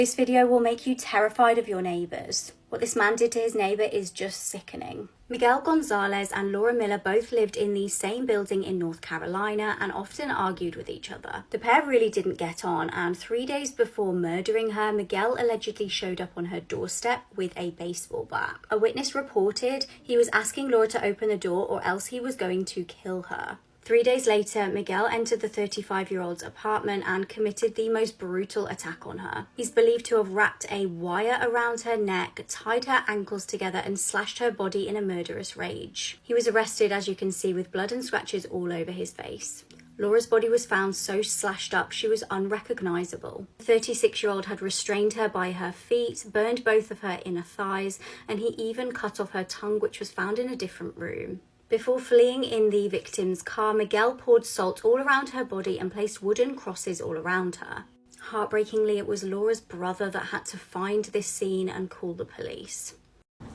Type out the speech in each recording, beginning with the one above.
This video will make you terrified of your neighbours. What this man did to his neighbour is just sickening. Miguel Gonzalez and Laura Miller both lived in the same building in North Carolina and often argued with each other. The pair really didn't get on, and 3 days before murdering her, Miguel allegedly showed up on her doorstep with a baseball bat. A witness reported he was asking Laura to open the door or else he was going to kill her. 3 days later, Miguel entered the 35-year-old's apartment and committed the most brutal attack on her. He's believed to have wrapped a wire around her neck, tied her ankles together, and slashed her body in a murderous rage. He was arrested, as you can see, with blood and scratches all over his face. Laura's body was found so slashed up she was unrecognisable. The 36-year-old had restrained her by her feet, burned both of her inner thighs, and he even cut off her tongue, which was found in a different room. Before fleeing in the victim's car, Miguel poured salt all around her body and placed wooden crosses all around her. Heartbreakingly, it was Laura's brother that had to find this scene and call the police.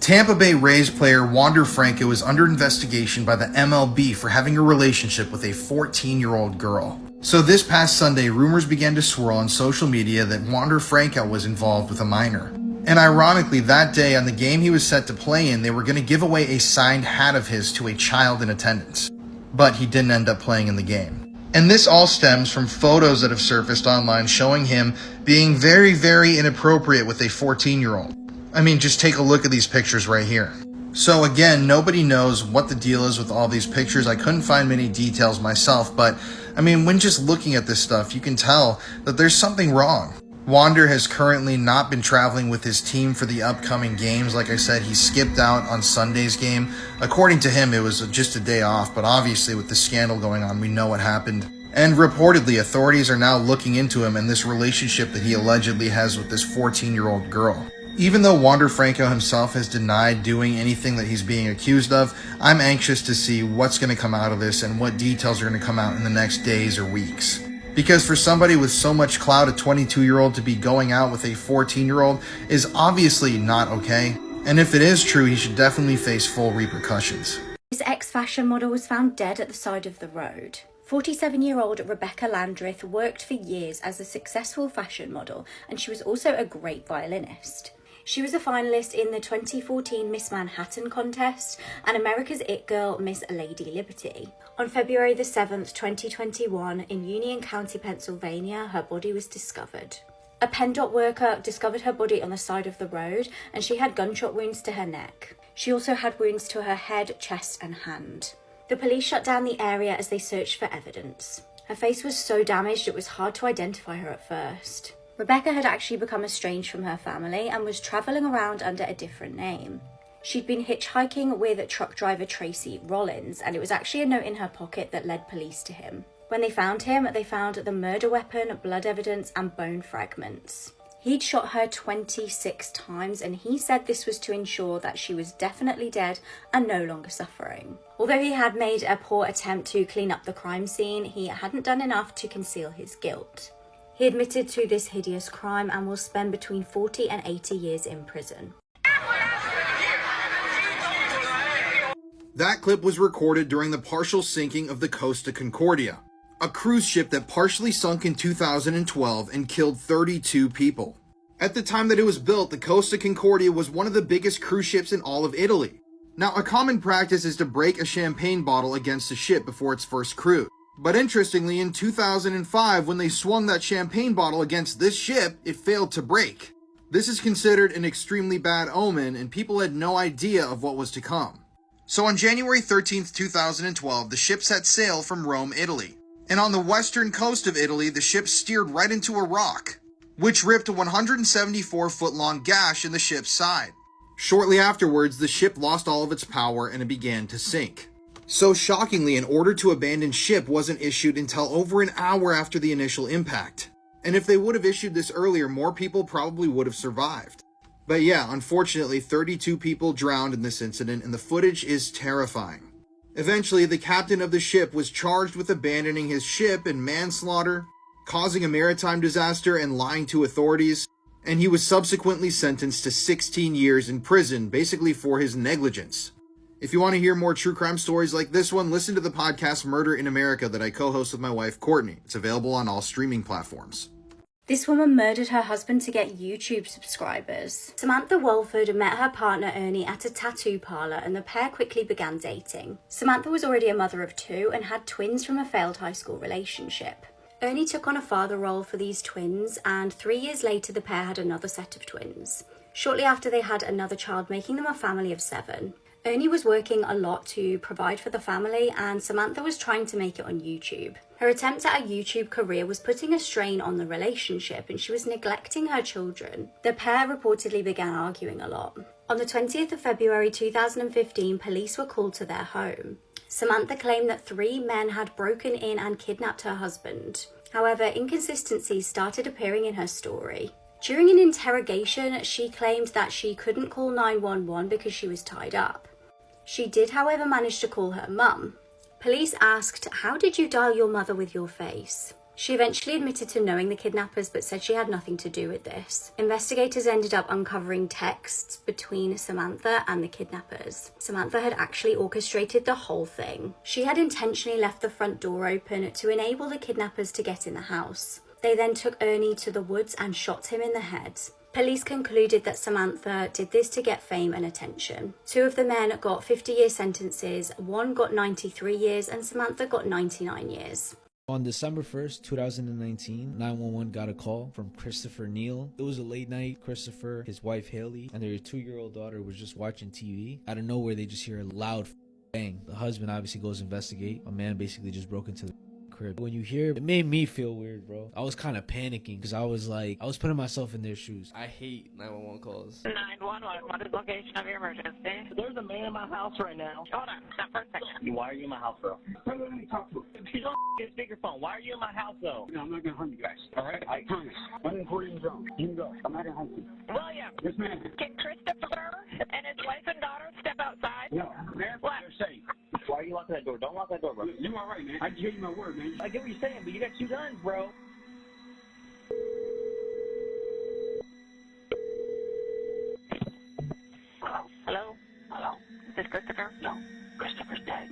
Tampa Bay Rays player Wander Franco is under investigation by the MLB for having a relationship with a 14-year-old girl. So this past Sunday, rumors began to swirl on social media that Wander Franco was involved with a minor. And ironically, that day on the game he was set to play in, they were going to give away a signed hat of his to a child in attendance. But he didn't end up playing in the game. And this all stems from photos that have surfaced online showing him being very, very inappropriate with a 14-year-old. I mean, just take a look at these pictures right here. So again, nobody knows what the deal is with all these pictures. I couldn't find many details myself, but I mean, when just looking at this stuff, you can tell that there's something wrong. Wander has currently not been traveling with his team for the upcoming games. Like I said, he skipped out on Sunday's game. According to him, it was just a day off, but obviously with the scandal going on, we know what happened. And reportedly, authorities are now looking into him and this relationship that he allegedly has with this 14-year-old girl. Even though Wander Franco himself has denied doing anything that he's being accused of, I'm anxious to see what's going to come out of this and what details are going to come out in the next days or weeks. Because for somebody with so much clout, a 22-year-old to be going out with a 14-year-old is obviously not okay. And if it is true, he should definitely face full repercussions. His ex-fashion model was found dead at the side of the road. 47-year-old Rebecca Landreth worked for years as a successful fashion model, and she was also a great violinist. She was a finalist in the 2014 Miss Manhattan contest and America's It Girl, Miss Lady Liberty. On February the 7th, 2021, in Union County, Pennsylvania, her body was discovered. A PennDOT worker discovered her body on the side of the road, and she had gunshot wounds to her neck. She also had wounds to her head, chest, and hand. The police shut down the area as they searched for evidence. Her face was so damaged it was hard to identify her at first. Rebecca had actually become estranged from her family and was travelling around under a different name. She'd been hitchhiking with truck driver Tracy Rollins, and it was actually a note in her pocket that led police to him. When they found him, they found the murder weapon, blood evidence, and bone fragments. He'd shot her 26 times, and he said this was to ensure that she was definitely dead and no longer suffering. Although he had made a poor attempt to clean up the crime scene, he hadn't done enough to conceal his guilt. He admitted to this hideous crime and will spend between 40 and 80 years in prison. That clip was recorded during the partial sinking of the Costa Concordia, a cruise ship that partially sunk in 2012 and killed 32 people. At the time that it was built, the Costa Concordia was one of the biggest cruise ships in all of Italy. Now, a common practice is to break a champagne bottle against a ship before its first cruise. But interestingly, in 2005, when they swung that champagne bottle against this ship, it failed to break. This is considered an extremely bad omen, and people had no idea of what was to come. So on January 13th, 2012, the ship set sail from Rome, Italy. And on the western coast of Italy, the ship steered right into a rock, which ripped a 174-foot-long gash in the ship's side. Shortly afterwards, the ship lost all of its power and it began to sink. So shockingly, an order to abandon ship wasn't issued until over an hour after the initial impact. And if they would have issued this earlier, more people probably would have survived. But yeah, unfortunately, 32 people drowned in this incident, and the footage is terrifying. Eventually, the captain of the ship was charged with abandoning his ship and manslaughter, causing a maritime disaster, and lying to authorities, and he was subsequently sentenced to 16 years in prison, basically for his negligence. If you want to hear more true crime stories like this one, listen to the podcast Murder in America that I co-host with my wife, Courtney. It's available on all streaming platforms. This woman murdered her husband to get YouTube subscribers. Samantha Walford met her partner Ernie at a tattoo parlor and the pair quickly began dating. Samantha was already a mother of 2 and had twins from a failed high school relationship. Ernie took on a father role for these twins, and 3 years later the pair had another set of twins. Shortly after, they had another child, making them a family of 7. Ernie was working a lot to provide for the family, and Samantha was trying to make it on YouTube. Her attempt at a YouTube career was putting a strain on the relationship, and she was neglecting her children. The pair reportedly began arguing a lot. On the 20th of February 2015, police were called to their home. Samantha claimed that 3 men had broken in and kidnapped her husband. However, inconsistencies started appearing in her story. During an interrogation, she claimed that she couldn't call 911 because she was tied up. She did, however, manage to call her mum. Police asked, "How did you dial your mother with your face?" She eventually admitted to knowing the kidnappers, but said she had nothing to do with this. Investigators ended up uncovering texts between Samantha and the kidnappers. Samantha had actually orchestrated the whole thing. She had intentionally left the front door open to enable the kidnappers to get in the house. They then took Ernie to the woods and shot him in the head. Police concluded that Samantha did this to get fame and attention. 2 of the men got 50-year sentences, 1 got 93 years, and Samantha got 99 years. On December 1st, 2019, 911 got a call from Christopher Neal. It was a late night. Christopher, his wife Haley, and their 2-year-old daughter was just watching TV. Out of nowhere, they just hear a loud bang. The husband obviously goes to investigate. A man basically just broke into the crib. When you hear it made me feel weird, bro. I was kind of panicking because I was putting myself in their shoes. I hate 911 calls. 911, what is the location of your emergency? There's a man in my house right now. Hold on, stop for a second. Why are you in my house, bro? Let me talk to him. He's on speakerphone. Why are you in my house, though? No, I'm not gonna harm you guys. All right? I promise. I'm in Korean zone. You can go. I'm not gonna harm you. William. Yes, ma'am. Can Christopher and his wife and daughter step outside? No, ma'am. What? They're safe. Why are you locking that door? Don't lock that door, bro. You're all right, man. I give you my word, man. I get what you're saying, but you got 2 guns, bro. Hello? Hello? Is this Christopher? No, Christopher's dead.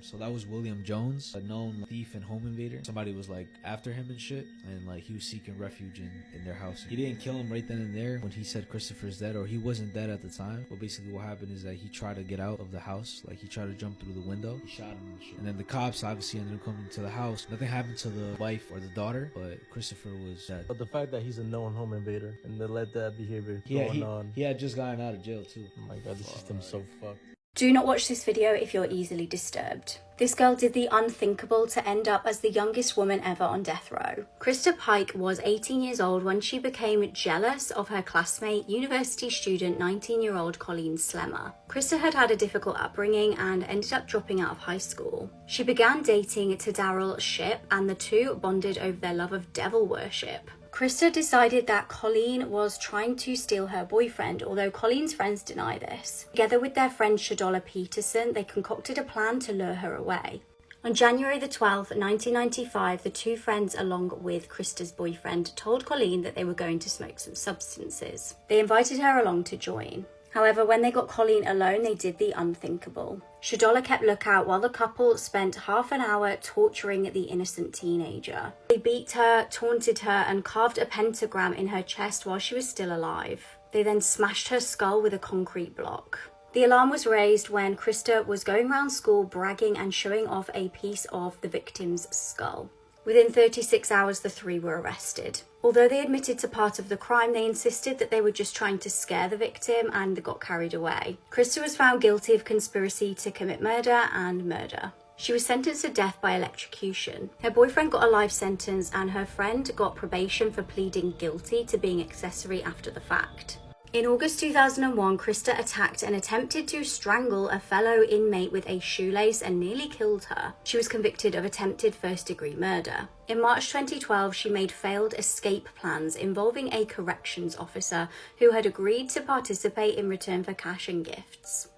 So that was William Jones, a known thief and home invader. Somebody was after him and shit, and he was seeking refuge in their house. He didn't kill him right then and there when he said Christopher's dead, or he wasn't dead at the time. But basically what happened is that he tried to get out of the house, he tried to jump through the window. He shot him and shit. And then the cops obviously ended up coming to the house. Nothing happened to the wife or the daughter, but Christopher was dead. But the fact that he's a known home invader and they let that behavior going on. He had just gotten out of jail too. Oh my god, the system's so fucked. Do not watch this video if you're easily disturbed. This girl did the unthinkable to end up as the youngest woman ever on death row. Krista Pike was 18 years old when she became jealous of her classmate, university student 19-year-old Colleen Slemmer. Krista had had a difficult upbringing and ended up dropping out of high school. She began dating Daryl Shipp, and the two bonded over their love of devil worship. Krista decided that Colleen was trying to steal her boyfriend, although Colleen's friends deny this. Together with their friend Shadola Peterson, they concocted a plan to lure her away. On January the 12th, 1995, the 2 friends, along with Krista's boyfriend, told Colleen that they were going to smoke some substances. They invited her along to join. However, when they got Colleen alone, they did the unthinkable. Shadola kept lookout while the couple spent half an hour torturing the innocent teenager. They beat her, taunted her, and carved a pentagram in her chest while she was still alive. They then smashed her skull with a concrete block. The alarm was raised when Krista was going around school bragging and showing off a piece of the victim's skull. Within 36 hours, the 3 were arrested. Although they admitted to part of the crime, they insisted that they were just trying to scare the victim and got carried away. Krista was found guilty of conspiracy to commit murder and murder. She was sentenced to death by electrocution. Her boyfriend got a life sentence and her friend got probation for pleading guilty to being accessory after the fact. In August 2001, Krista attacked and attempted to strangle a fellow inmate with a shoelace and nearly killed her. She was convicted of attempted first-degree murder. In March 2012, she made failed escape plans involving a corrections officer who had agreed to participate in return for cash and gifts.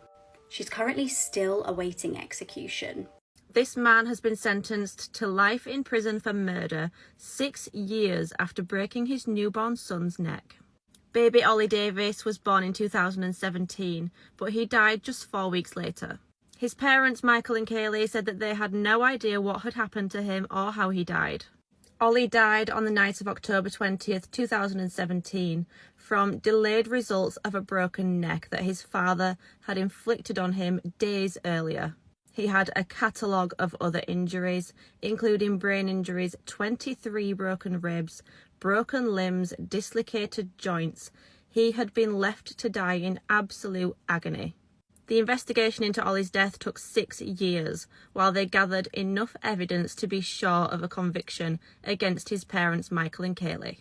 She's currently still awaiting execution. This man has been sentenced to life in prison for murder 6 years after breaking his newborn son's neck. Baby Ollie Davis was born in 2017, but he died just 4 weeks later. His parents, Michael and Kaylee, said that they had no idea what had happened to him or how he died. Ollie died on the night of October 20th, 2017, from delayed results of a broken neck that his father had inflicted on him days earlier. He had a catalogue of other injuries, including brain injuries, 23 broken ribs, broken limbs, dislocated joints. He had been left to die in absolute agony. The investigation into Ollie's death took 6 years, while they gathered enough evidence to be sure of a conviction against his parents, Michael and Kaylee.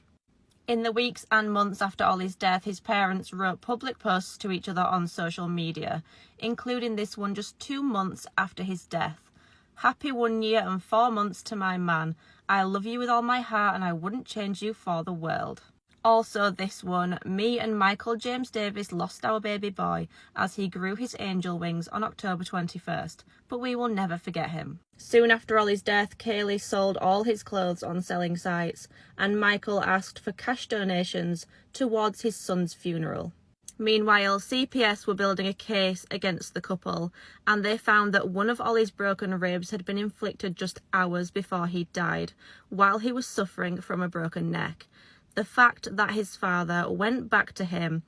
In the weeks and months after Ollie's death, his parents wrote public posts to each other on social media, including this one just 2 months after his death. "Happy 1 year and 4 months to my man. I love you with all my heart and I wouldn't change you for the world." Also this one, "Me and Michael James Davis lost our baby boy as he grew his angel wings on October 21st, but we will never forget him." Soon after Ollie's death, Kaylee sold all his clothes on selling sites, and Michael asked for cash donations towards his son's funeral. Meanwhile, CPS were building a case against the couple, and they found that one of Ollie's broken ribs had been inflicted just hours before he died, while he was suffering from a broken neck. The fact that his father went back to him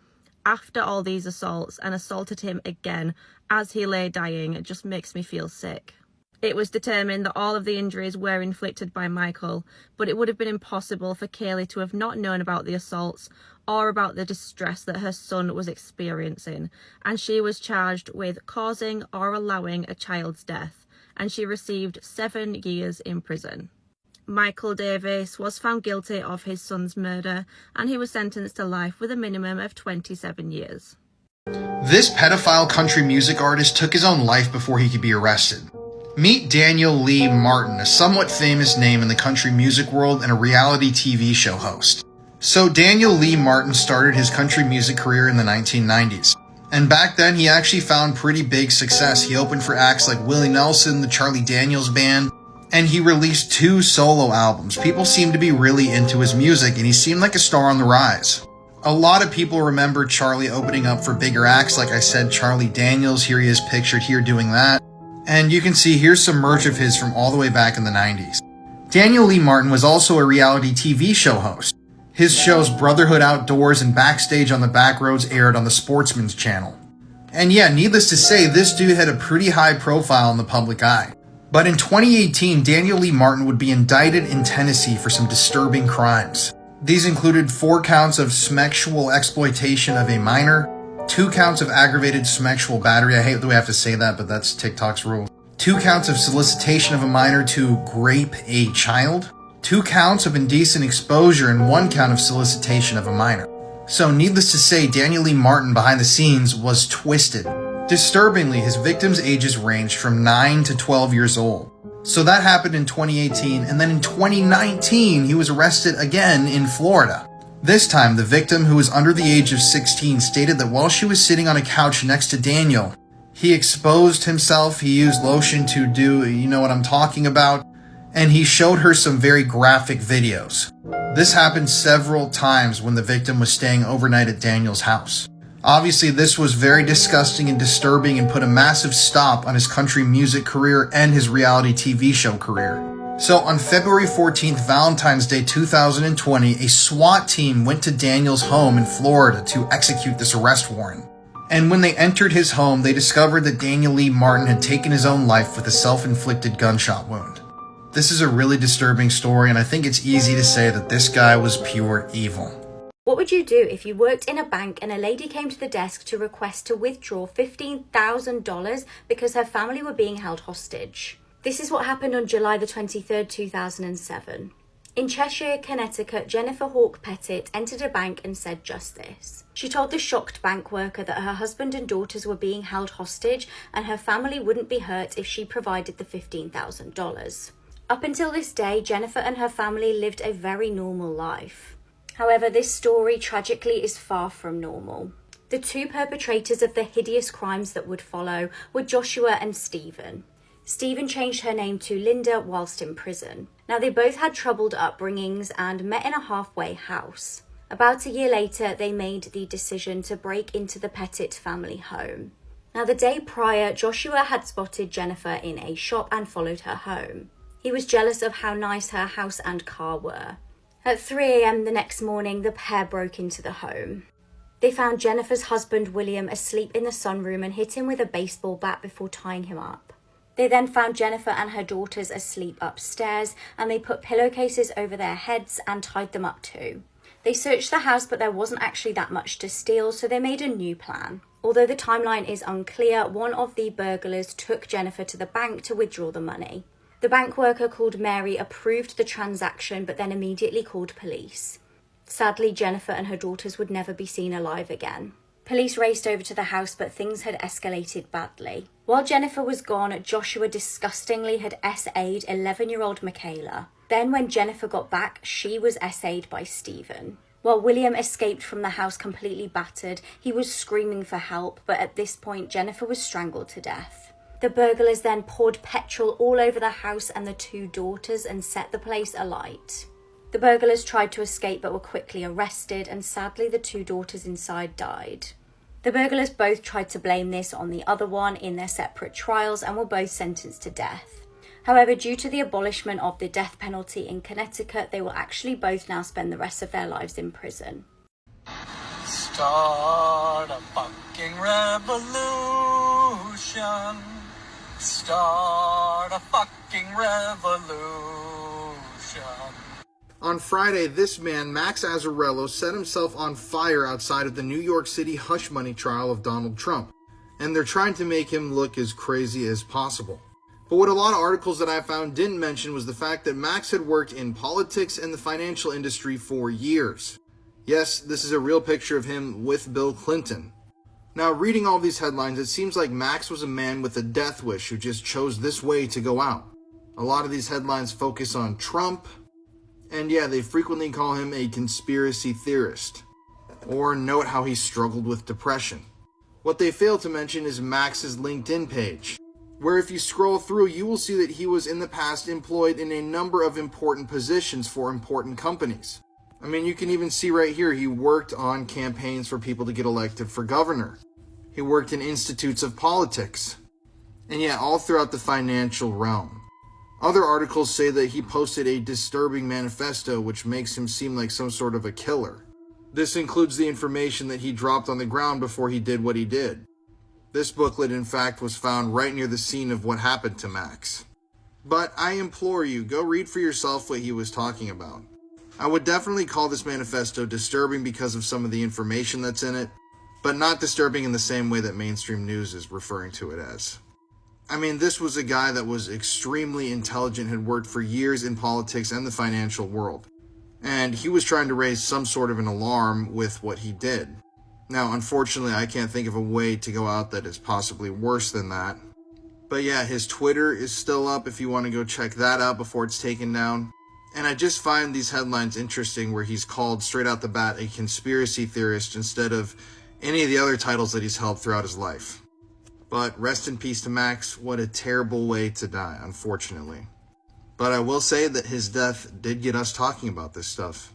after all these assaults and assaulted him again as he lay dying just makes me feel sick. It was determined that all of the injuries were inflicted by Michael, but it would have been impossible for Kaylee to have not known about the assaults or about the distress that her son was experiencing, and she was charged with causing or allowing a child's death, and she received 7 years in prison. Michael Davis was found guilty of his son's murder, and he was sentenced to life with a minimum of 27 years. This pedophile country music artist took his own life before he could be arrested. Meet Daniel Lee Martin, a somewhat famous name in the country music world and a reality TV show host. So Daniel Lee Martin started his country music career in the 1990s. And back then he actually found pretty big success. He opened for acts like Willie Nelson, the Charlie Daniels Band, and he released 2 solo albums. People seemed to be really into his music, and he seemed like a star on the rise. A lot of people remember Charlie opening up for bigger acts, like I said, Charlie Daniels. Here he is pictured here doing that. And you can see here's some merch of his from all the way back in the 90s. Daniel Lee Martin was also a reality TV show host. His shows Brotherhood Outdoors and Backstage on the Backroads aired on the Sportsman's Channel. And yeah, needless to say, this dude had a pretty high profile in the public eye. But in 2018, Daniel Lee Martin would be indicted in Tennessee for some disturbing crimes. These included 4 counts of sexual exploitation of a minor, 2 counts of aggravated sexual battery. I hate the way I have to say that, but that's TikTok's rule. 2 counts of solicitation of a minor to grape a child, 2 counts of indecent exposure, and 1 count of solicitation of a minor. So needless to say, Daniel Lee Martin behind the scenes was twisted. Disturbingly, his victims' ages ranged from 9 to 12 years old. So that happened in 2018, and then in 2019, he was arrested again in Florida. This time, the victim, who was under the age of 16, stated that while she was sitting on a couch next to Daniel, he exposed himself, he used lotion to do, you know what I'm talking about, and he showed her some very graphic videos. This happened several times when the victim was staying overnight at Daniel's house. Obviously, this was very disgusting and disturbing and put a massive stop on his country music career and his reality TV show career. So on February 14th, Valentine's Day 2020, a SWAT team went to Daniel's home in Florida to execute this arrest warrant. And when they entered his home, they discovered that Daniel Lee Martin had taken his own life with a self-inflicted gunshot wound. This is a really disturbing story, and I think it's easy to say that this guy was pure evil. What would you do if you worked in a bank and a lady came to the desk to request to withdraw $15,000 because her family were being held hostage? This is what happened on July the 23rd, 2007. In Cheshire, Connecticut, Jennifer Hawke Pettit entered a bank and said just this. She told the shocked bank worker that her husband and daughters were being held hostage and her family wouldn't be hurt if she provided the $15,000. Up until this day, Jennifer and her family lived a very normal life. However, this story tragically is far from normal. The 2 perpetrators of the hideous crimes that would follow were Joshua and Stephen. Stephen changed her name to Linda whilst in prison. Now, they both had troubled upbringings and met in a halfway house. About a year later, they made the decision to break into the Pettit family home. Now, the day prior, Joshua had spotted Jennifer in a shop and followed her home. He was jealous of how nice her house and car were. At 3 a.m. the next morning, the pair broke into the home. They found Jennifer's husband, William, asleep in the sunroom and hit him with a baseball bat before tying him up. They then found Jennifer and her daughters asleep upstairs, and they put pillowcases over their heads and tied them up too. They searched the house, but there wasn't actually that much to steal, so they made a new plan. Although the timeline is unclear, one of the burglars took Jennifer to the bank to withdraw the money. The bank worker called Mary approved the transaction, but then immediately called police. Sadly, Jennifer and her daughters would never be seen alive again. Police raced over to the house, but things had escalated badly. While Jennifer was gone, Joshua disgustingly had SA'd 11-year-old Michaela. Then when Jennifer got back, she was SA'd by Stephen. While William escaped from the house completely battered, he was screaming for help, but at this point, Jennifer was strangled to death. The burglars then poured petrol all over the house and the two daughters and set the place alight. The burglars tried to escape but were quickly arrested, and sadly the two daughters inside died. The burglars both tried to blame this on the other one in their separate trials and were both sentenced to death. However, due to the abolishment of the death penalty in Connecticut, they will actually both now spend the rest of their lives in prison. Start a fucking revolution. Start a fucking revolution. On Friday, this man, Max Azzarello, set himself on fire outside of the New York City hush money trial of Donald Trump, and they're trying to make him look as crazy as possible. But what a lot of articles that I found didn't mention was the fact that Max had worked in politics and the financial industry for years. Yes, this is a real picture of him with Bill Clinton. Now, reading all these headlines, it seems like Max was a man with a death wish who just chose this way to go out. A lot of these headlines focus on Trump, and yeah, they frequently call him a conspiracy theorist, or note how he struggled with depression. What they fail to mention is Max's LinkedIn page, where if you scroll through, you will see that he was in the past employed in a number of important positions for important companies. I mean, you can even see right here, he worked on campaigns for people to get elected for governor. He worked in institutes of politics, and yeah, all throughout the financial realm. Other articles say that he posted a disturbing manifesto which makes him seem like some sort of a killer. This includes the information that he dropped on the ground before he did what he did. This booklet, in fact, was found right near the scene of what happened to Max. But I implore you, go read for yourself what he was talking about. I would definitely call this manifesto disturbing because of some of the information that's in it, but not disturbing in the same way that mainstream news is referring to it as. I mean, this was a guy that was extremely intelligent, had worked for years in politics and the financial world. And he was trying to raise some sort of an alarm with what he did. Now, unfortunately, I can't think of a way to go out that is possibly worse than that. But yeah, his Twitter is still up if you want to go check that out before it's taken down. And I just find these headlines interesting where he's called straight out the bat a conspiracy theorist instead of any of the other titles that he's held throughout his life. But rest in peace to Max. What a terrible way to die, unfortunately. But I will say that his death did get us talking about this stuff.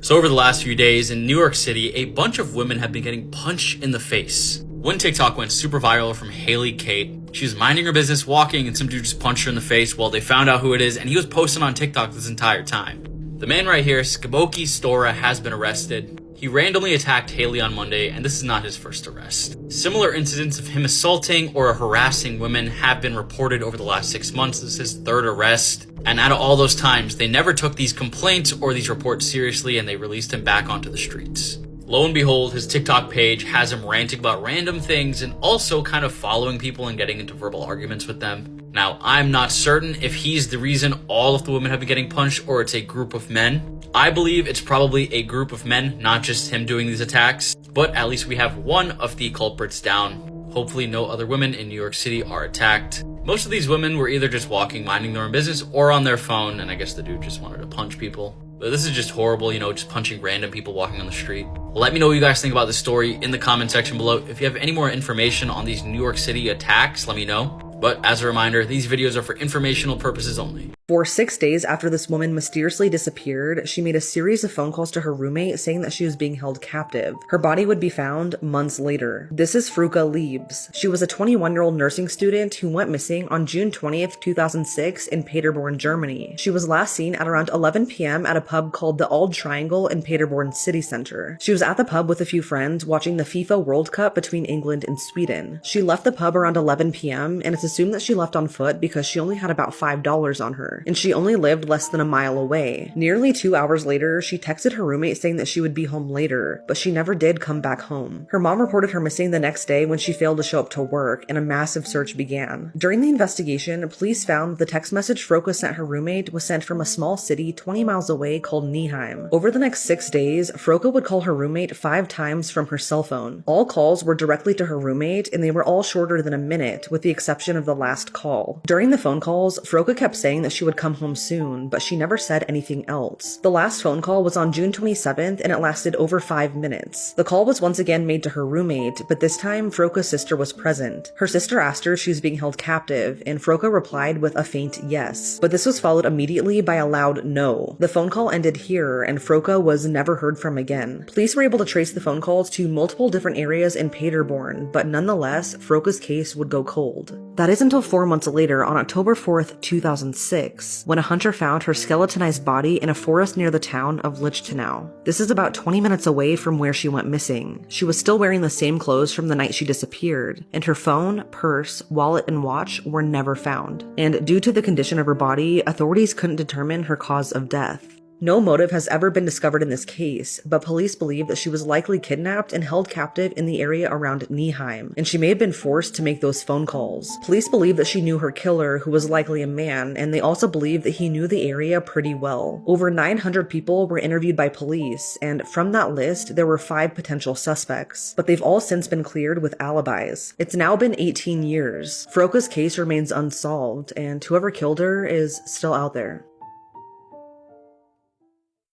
So over the last few days in New York City, a bunch of women have been getting punched in the face. One TikTok went super viral from Haley Kate. She was minding her business walking and some dude just punched her in the face. Well, they found out who it is and he was posting on TikTok this entire time. The man right here, Skaboki Stora, has been arrested. He randomly attacked Haley on Monday, and this is not his first arrest. Similar incidents of him assaulting or harassing women have been reported over the last 6 months. This is his third arrest. And out of all those times, they never took these complaints or these reports seriously, and they released him back onto the streets. Lo and behold, his TikTok page has him ranting about random things and also kind of following people and getting into verbal arguments with them. Now, I'm not certain if he's the reason all of the women have been getting punched or it's a group of men. I believe it's probably a group of men, not just him doing these attacks, but at least we have one of the culprits down. Hopefully no other women in New York City are attacked. Most of these women were either just walking, minding their own business, or on their phone, and I guess the dude just wanted to punch people. But this is just horrible, just punching random people walking on the street. Let me know what you guys think about this story in the comment section below. If you have any more information on these New York City attacks, let me know. But as a reminder, these videos are for informational purposes only. For 6 days after this woman mysteriously disappeared, she made a series of phone calls to her roommate saying that she was being held captive. Her body would be found months later. This is Fruka Liebs. She was a 21-year-old nursing student who went missing on June 20th, 2006 in Paderborn, Germany. She was last seen at around 11 p.m. at a pub called the Old Triangle in Paderborn city center. She was at the pub with a few friends watching the FIFA World Cup between England and Sweden. She left the pub around 11 p.m. and it's assumed that she left on foot because she only had about $5 on her, and she only lived less than a mile away. Nearly 2 hours later, she texted her roommate saying that she would be home later, but she never did come back home. Her mom reported her missing the next day when she failed to show up to work, and a massive search began. During the investigation, police found that the text message Froka sent her roommate was sent from a small city 20 miles away called Nieheim. Over the next 6 days, Froka would call her roommate 5 times from her cell phone. All calls were directly to her roommate, and they were all shorter than a minute, with the exception of the last call. During the phone calls, Froka kept saying that she would come home soon, but she never said anything else. The last phone call was on June 27th, and it lasted over 5 minutes. The call was once again made to her roommate, but this time Froka's sister was present. Her sister asked her if she was being held captive, and Froka replied with a faint yes, but this was followed immediately by a loud no. The phone call ended here, and Froka was never heard from again. Police were able to trace the phone calls to multiple different areas in Paderborn, but nonetheless, Froka's case would go cold. That is until 4 months later, on October 4th, 2006, when a hunter found her skeletonized body in a forest near the town of Lichtenau. This is about 20 minutes away from where she went missing. She was still wearing the same clothes from the night she disappeared, and her phone, purse, wallet, and watch were never found. And due to the condition of her body, authorities couldn't determine her cause of death. No motive has ever been discovered in this case, but police believe that she was likely kidnapped and held captive in the area around Nieheim, and she may have been forced to make those phone calls. Police believe that she knew her killer, who was likely a man, and they also believe that he knew the area pretty well. Over 900 people were interviewed by police, and from that list, there were 5 potential suspects, but they've all since been cleared with alibis. It's now been 18 years. Froka's case remains unsolved, and whoever killed her is still out there.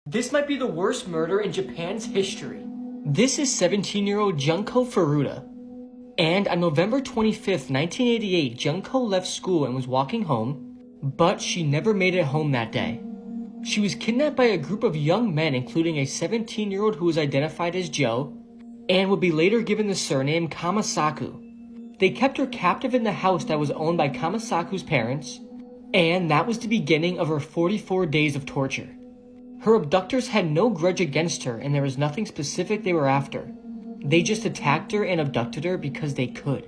This might be the worst murder in Japan's history. This is 17-year-old Junko Furuta. And on November 25th, 1988, Junko left school and was walking home, but she never made it home that day. She was kidnapped by a group of young men, including a 17-year-old who was identified as Joe, and would be later given the surname Kamasaku. They kept her captive in the house that was owned by Kamasaku's parents, and that was the beginning of her 44 days of torture. Her abductors had no grudge against her, and there was nothing specific they were after. They just attacked her and abducted her because they could.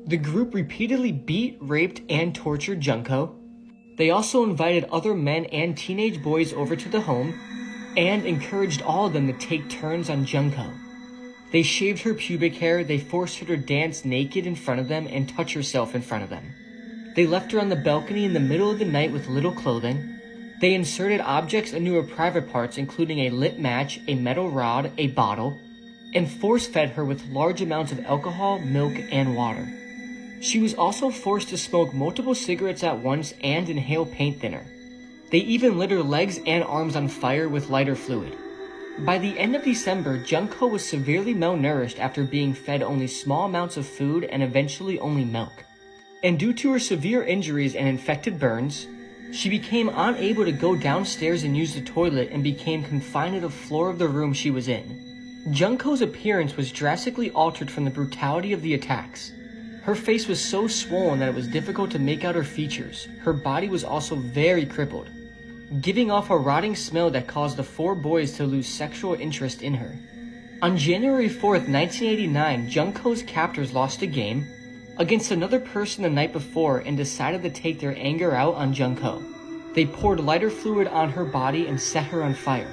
The group repeatedly beat, raped, and tortured Junko. They also invited other men and teenage boys over to the home, and encouraged all of them to take turns on Junko. They shaved her pubic hair, they forced her to dance naked in front of them and touch herself in front of them. They left her on the balcony in the middle of the night with little clothing. They inserted objects into her private parts, including a lit match, a metal rod, a bottle, and force-fed her with large amounts of alcohol, milk, and water. She was also forced to smoke multiple cigarettes at once and inhale paint thinner. They even lit her legs and arms on fire with lighter fluid. By the end of December, Junko was severely malnourished after being fed only small amounts of food and eventually only milk. And due to her severe injuries and infected burns, she became unable to go downstairs and use the toilet and became confined to the floor of the room she was in. Junko's appearance was drastically altered from the brutality of the attacks. Her face was so swollen that it was difficult to make out her features. Her body was also very crippled, giving off a rotting smell that caused the 4 boys to lose sexual interest in her. On January 4th, 1989, Junko's captors lost a game against another person the night before and decided to take their anger out on Junko. They poured lighter fluid on her body and set her on fire.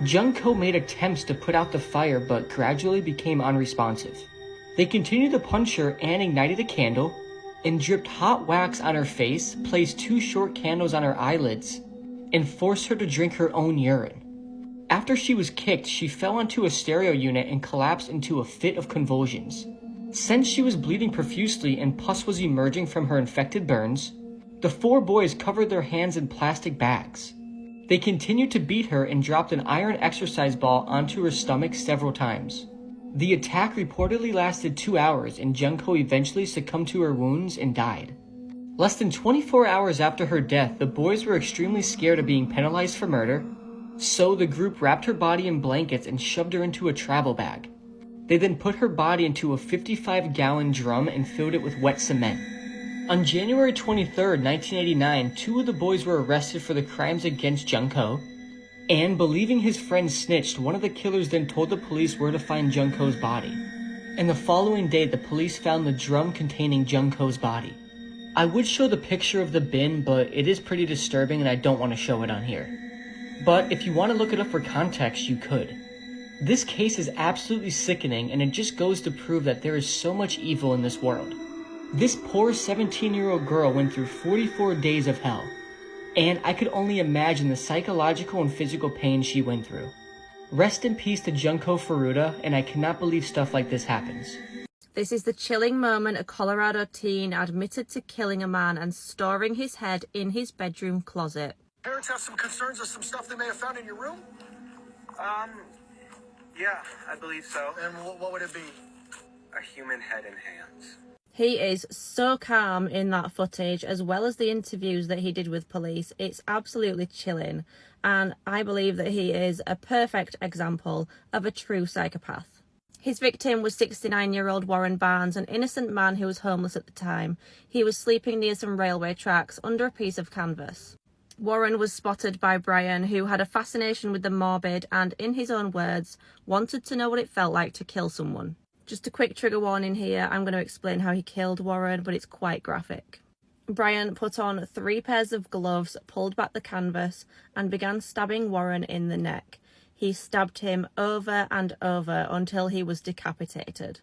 Junko made attempts to put out the fire but gradually became unresponsive. They continued to punch her and ignited a candle and dripped hot wax on her face, placed 2 short candles on her eyelids, and forced her to drink her own urine. After she was kicked, she fell onto a stereo unit and collapsed into a fit of convulsions. Since she was bleeding profusely and pus was emerging from her infected burns, the 4 boys covered their hands in plastic bags. They continued to beat her and dropped an iron exercise ball onto her stomach several times. The attack reportedly lasted 2 hours, and Junko eventually succumbed to her wounds and died. Less than 24 hours after her death, the boys were extremely scared of being penalized for murder, so the group wrapped her body in blankets and shoved her into a travel bag. They then put her body into a 55-gallon drum and filled it with wet cement. On January 23, 1989, 2 of the boys were arrested for the crimes against Junko, and believing his friend snitched, one of the killers then told the police where to find Junko's body. And the following day, the police found the drum containing Junko's body. I would show the picture of the bin, but it is pretty disturbing and I don't want to show it on here. But if you want to look it up for context, you could. This case is absolutely sickening, and it just goes to prove that there is so much evil in this world. This poor 17-year-old girl went through 44 days of hell, and I could only imagine the psychological and physical pain she went through. Rest in peace to Junko Furuta, and I cannot believe stuff like this happens. This is the chilling moment a Colorado teen admitted to killing a man and storing his head in his bedroom closet. Parents have some concerns of some stuff they may have found in your room? Yeah, I believe so. And what would it be? A human head and hands. He is so calm in that footage, as well as the interviews that he did with police. It's absolutely chilling, and I believe that he is a perfect example of a true psychopath. His victim was 69-year-old Warren Barnes, an innocent man who was homeless at the time. He was sleeping near some railway tracks under a piece of canvas. Warren was spotted by Brian, who had a fascination with the morbid and, in his own words, wanted to know what it felt like to kill someone. Just a quick trigger warning here, I'm going to explain how he killed Warren, but it's quite graphic. Brian put on 3 pairs of gloves, pulled back the canvas, and began stabbing Warren in the neck. He stabbed him over and over until he was decapitated.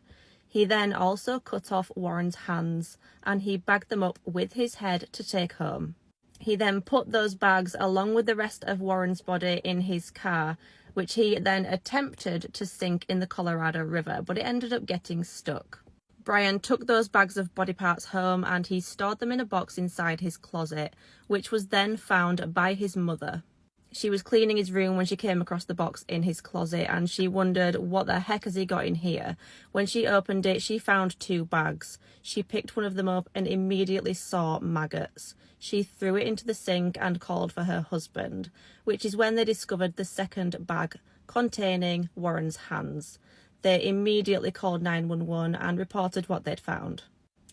He then also cut off Warren's hands, and he bagged them up with his head to take home. He then put those bags along with the rest of Warren's body in his car, which he then attempted to sink in the Colorado River, but it ended up getting stuck. Brian took those bags of body parts home and he stored them in a box inside his closet, which was then found by his mother. She was cleaning his room when she came across the box in his closet, and she wondered, what the heck has he got in here? When she opened it, she found 2 bags. She picked one of them up and immediately saw maggots. She threw it into the sink and called for her husband, which is when they discovered the second bag containing Warren's hands. They immediately called 911 and reported what they'd found.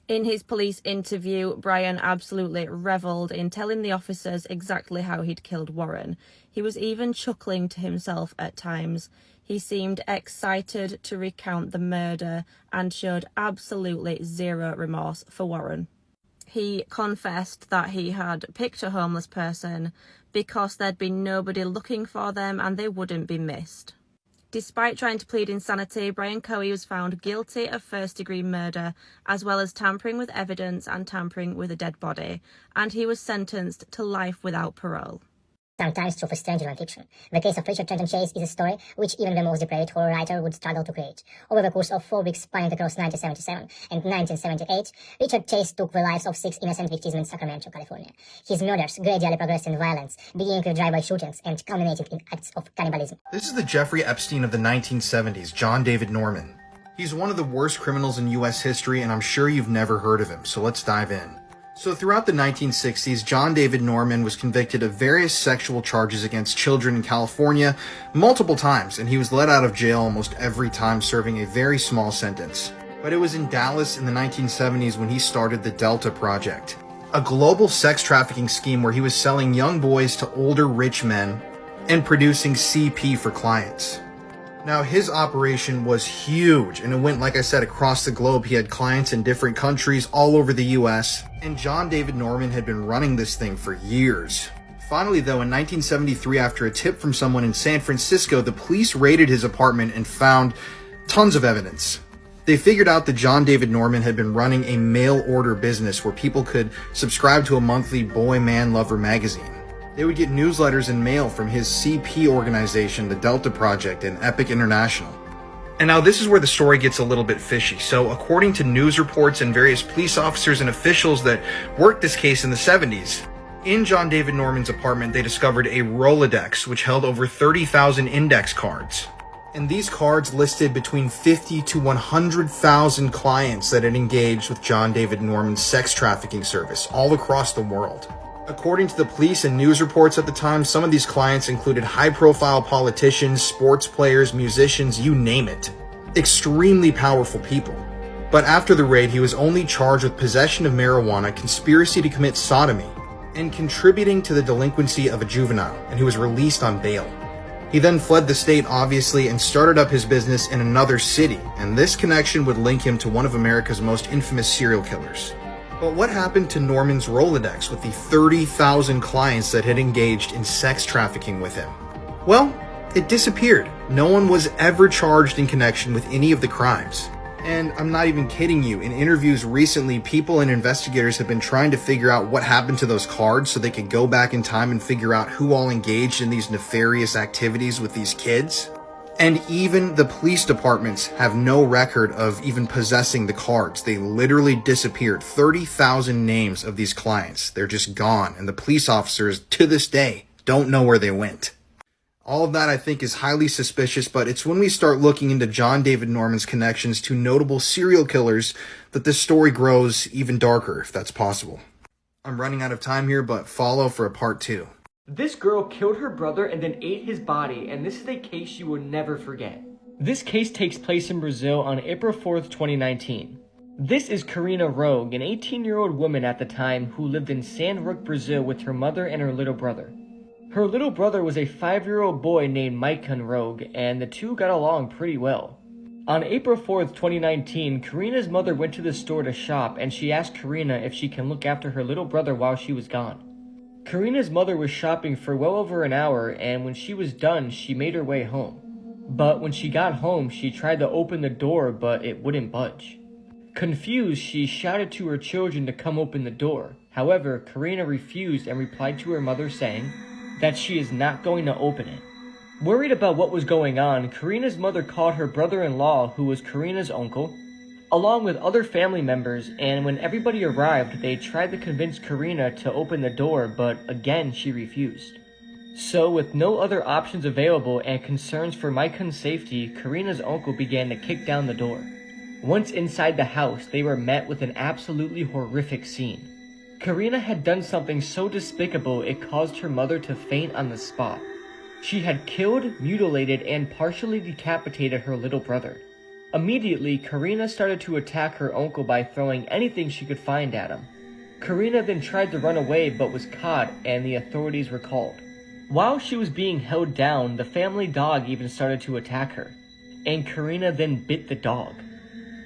In his police interview, Brian absolutely revelled in telling the officers exactly how he'd killed Warren. He was even chuckling to himself at times. He seemed excited to recount the murder and showed absolutely zero remorse for Warren. He confessed that he had picked a homeless person because there'd be nobody looking for them and they wouldn't be missed. Despite trying to plead insanity, Brian Coey was found guilty of first-degree murder, as well as tampering with evidence and tampering with a dead body, and he was sentenced to life without parole. Sometimes true for stranger than fiction. The case of Richard Trenton Chase is a story which even the most depraved horror writer would struggle to create. Over the course of 4 weeks spanning across 1977 and 1978, Richard Chase took the lives of 6 innocent victims in Sacramento, California. His murders gradually progressed in violence, beginning with drive-by shootings and culminating in acts of cannibalism. This is the Jeffrey Epstein of the 1970s, John David Norman. He's one of the worst criminals in U.S. history, and I'm sure you've never heard of him, so let's dive in. So throughout the 1960s, John David Norman was convicted of various sexual charges against children in California multiple times, and he was let out of jail almost every time, serving a very small sentence. But it was in Dallas in the 1970s when he started the Delta Project, a global sex trafficking scheme where he was selling young boys to older rich men and producing CP for clients. Now, his operation was huge, and it went, like I said, across the globe. He had clients in different countries all over the US, and John David Norman had been running this thing for years. Finally, though, in 1973, after a tip from someone in San Francisco, the police raided his apartment and found tons of evidence. They figured out that John David Norman had been running a mail-order business where people could subscribe to a monthly Boy, Man, Lover magazine. They would get newsletters and mail from his CP organization, the Delta Project, and Epic International. And now this is where the story gets a little bit fishy. So according to news reports and various police officers and officials that worked this case in the 70s, in John David Norman's apartment, they discovered a Rolodex, which held over 30,000 index cards. And these cards listed between 50 to 100,000 clients that had engaged with John David Norman's sex trafficking service all across the world. According to the police and news reports at the time, some of these clients included high-profile politicians, sports players, musicians, you name it. Extremely powerful people. But after the raid, he was only charged with possession of marijuana, conspiracy to commit sodomy, and contributing to the delinquency of a juvenile, and he was released on bail. He then fled the state, obviously, and started up his business in another city, and this connection would link him to one of America's most infamous serial killers. But what happened to Norman's Rolodex with the 30,000 clients that had engaged in sex trafficking with him? Well, it disappeared. No one was ever charged in connection with any of the crimes. And I'm not even kidding you, in interviews recently, people and investigators have been trying to figure out what happened to those cards so they could go back in time and figure out who all engaged in these nefarious activities with these kids. And even the police departments have no record of even possessing the cards. They literally disappeared. 30,000 names of these clients. They're just gone. And the police officers, to this day, don't know where they went. All of that, I think, is highly suspicious, but it's when we start looking into John David Norman's connections to notable serial killers that this story grows even darker, if that's possible. I'm running out of time here, but follow for a part 2. This girl killed her brother and then ate his body, and this is a case you will never forget. This case takes place in Brazil on April 4th, 2019. This is Karina Rogue, an 18-year-old woman at the time who lived in Sandrook, Brazil with her mother and her little brother. Her little brother was a 5-year-old boy named Maicon Rogue, and the two got along pretty well. On April 4th, 2019, Karina's mother went to the store to shop, and she asked Karina if she can look after her little brother while she was gone. Karina's mother was shopping for well over an hour, and when she was done, she made her way home. But when she got home, she tried to open the door, but it wouldn't budge. Confused, she shouted to her children to come open the door. However, Karina refused and replied to her mother saying that she is not going to open it. Worried about what was going on, Karina's mother called her brother-in-law, who was Karina's uncle, along with other family members, and when everybody arrived, they tried to convince Karina to open the door, but again she refused. So, with no other options available and concerns for Maicon's safety, Karina's uncle began to kick down the door. Once inside the house, they were met with an absolutely horrific scene. Karina had done something so despicable it caused her mother to faint on the spot. She had killed, mutilated, and partially decapitated her little brother. Immediately, Karina started to attack her uncle by throwing anything she could find at him. Karina then tried to run away but was caught and the authorities were called. While she was being held down, the family dog even started to attack her, and Karina then bit the dog.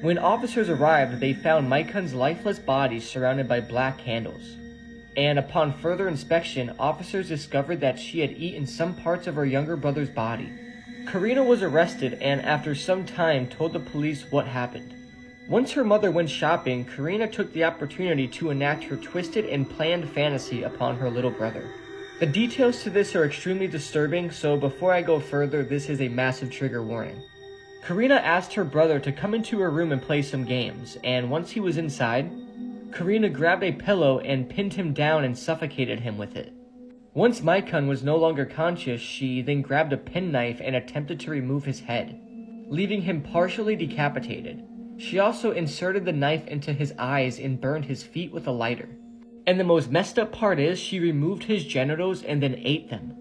When officers arrived, they found Maicon's lifeless body surrounded by black candles. And upon further inspection, officers discovered that she had eaten some parts of her younger brother's body. Karina was arrested and after some time told the police what happened. Once her mother went shopping, Karina took the opportunity to enact her twisted and planned fantasy upon her little brother. The details to this are extremely disturbing, so before I go further, this is a massive trigger warning. Karina asked her brother to come into her room and play some games, and once he was inside, Karina grabbed a pillow and pinned him down and suffocated him with it. Once Maicon was no longer conscious, she then grabbed a penknife and attempted to remove his head, leaving him partially decapitated. She also inserted the knife into his eyes and burned his feet with a lighter. And the most messed up part is she removed his genitals and then ate them.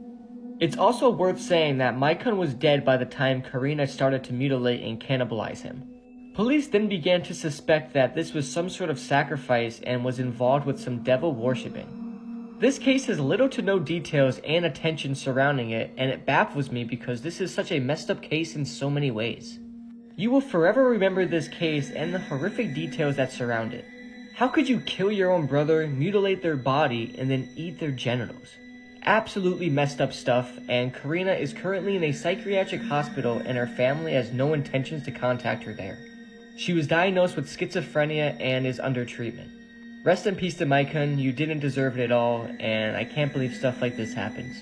It's also worth saying that Maicon was dead by the time Karina started to mutilate and cannibalize him. Police then began to suspect that this was some sort of sacrifice and was involved with some devil worshipping. This case has little to no details and attention surrounding it, and it baffles me because this is such a messed up case in so many ways. You will forever remember this case and the horrific details that surround it. How could you kill your own brother, mutilate their body, and then eat their genitals? Absolutely messed up stuff, and Karina is currently in a psychiatric hospital and her family has no intentions to contact her there. She was diagnosed with schizophrenia and is under treatment. Rest in peace to Maicon, you didn't deserve it at all, and I can't believe stuff like this happens.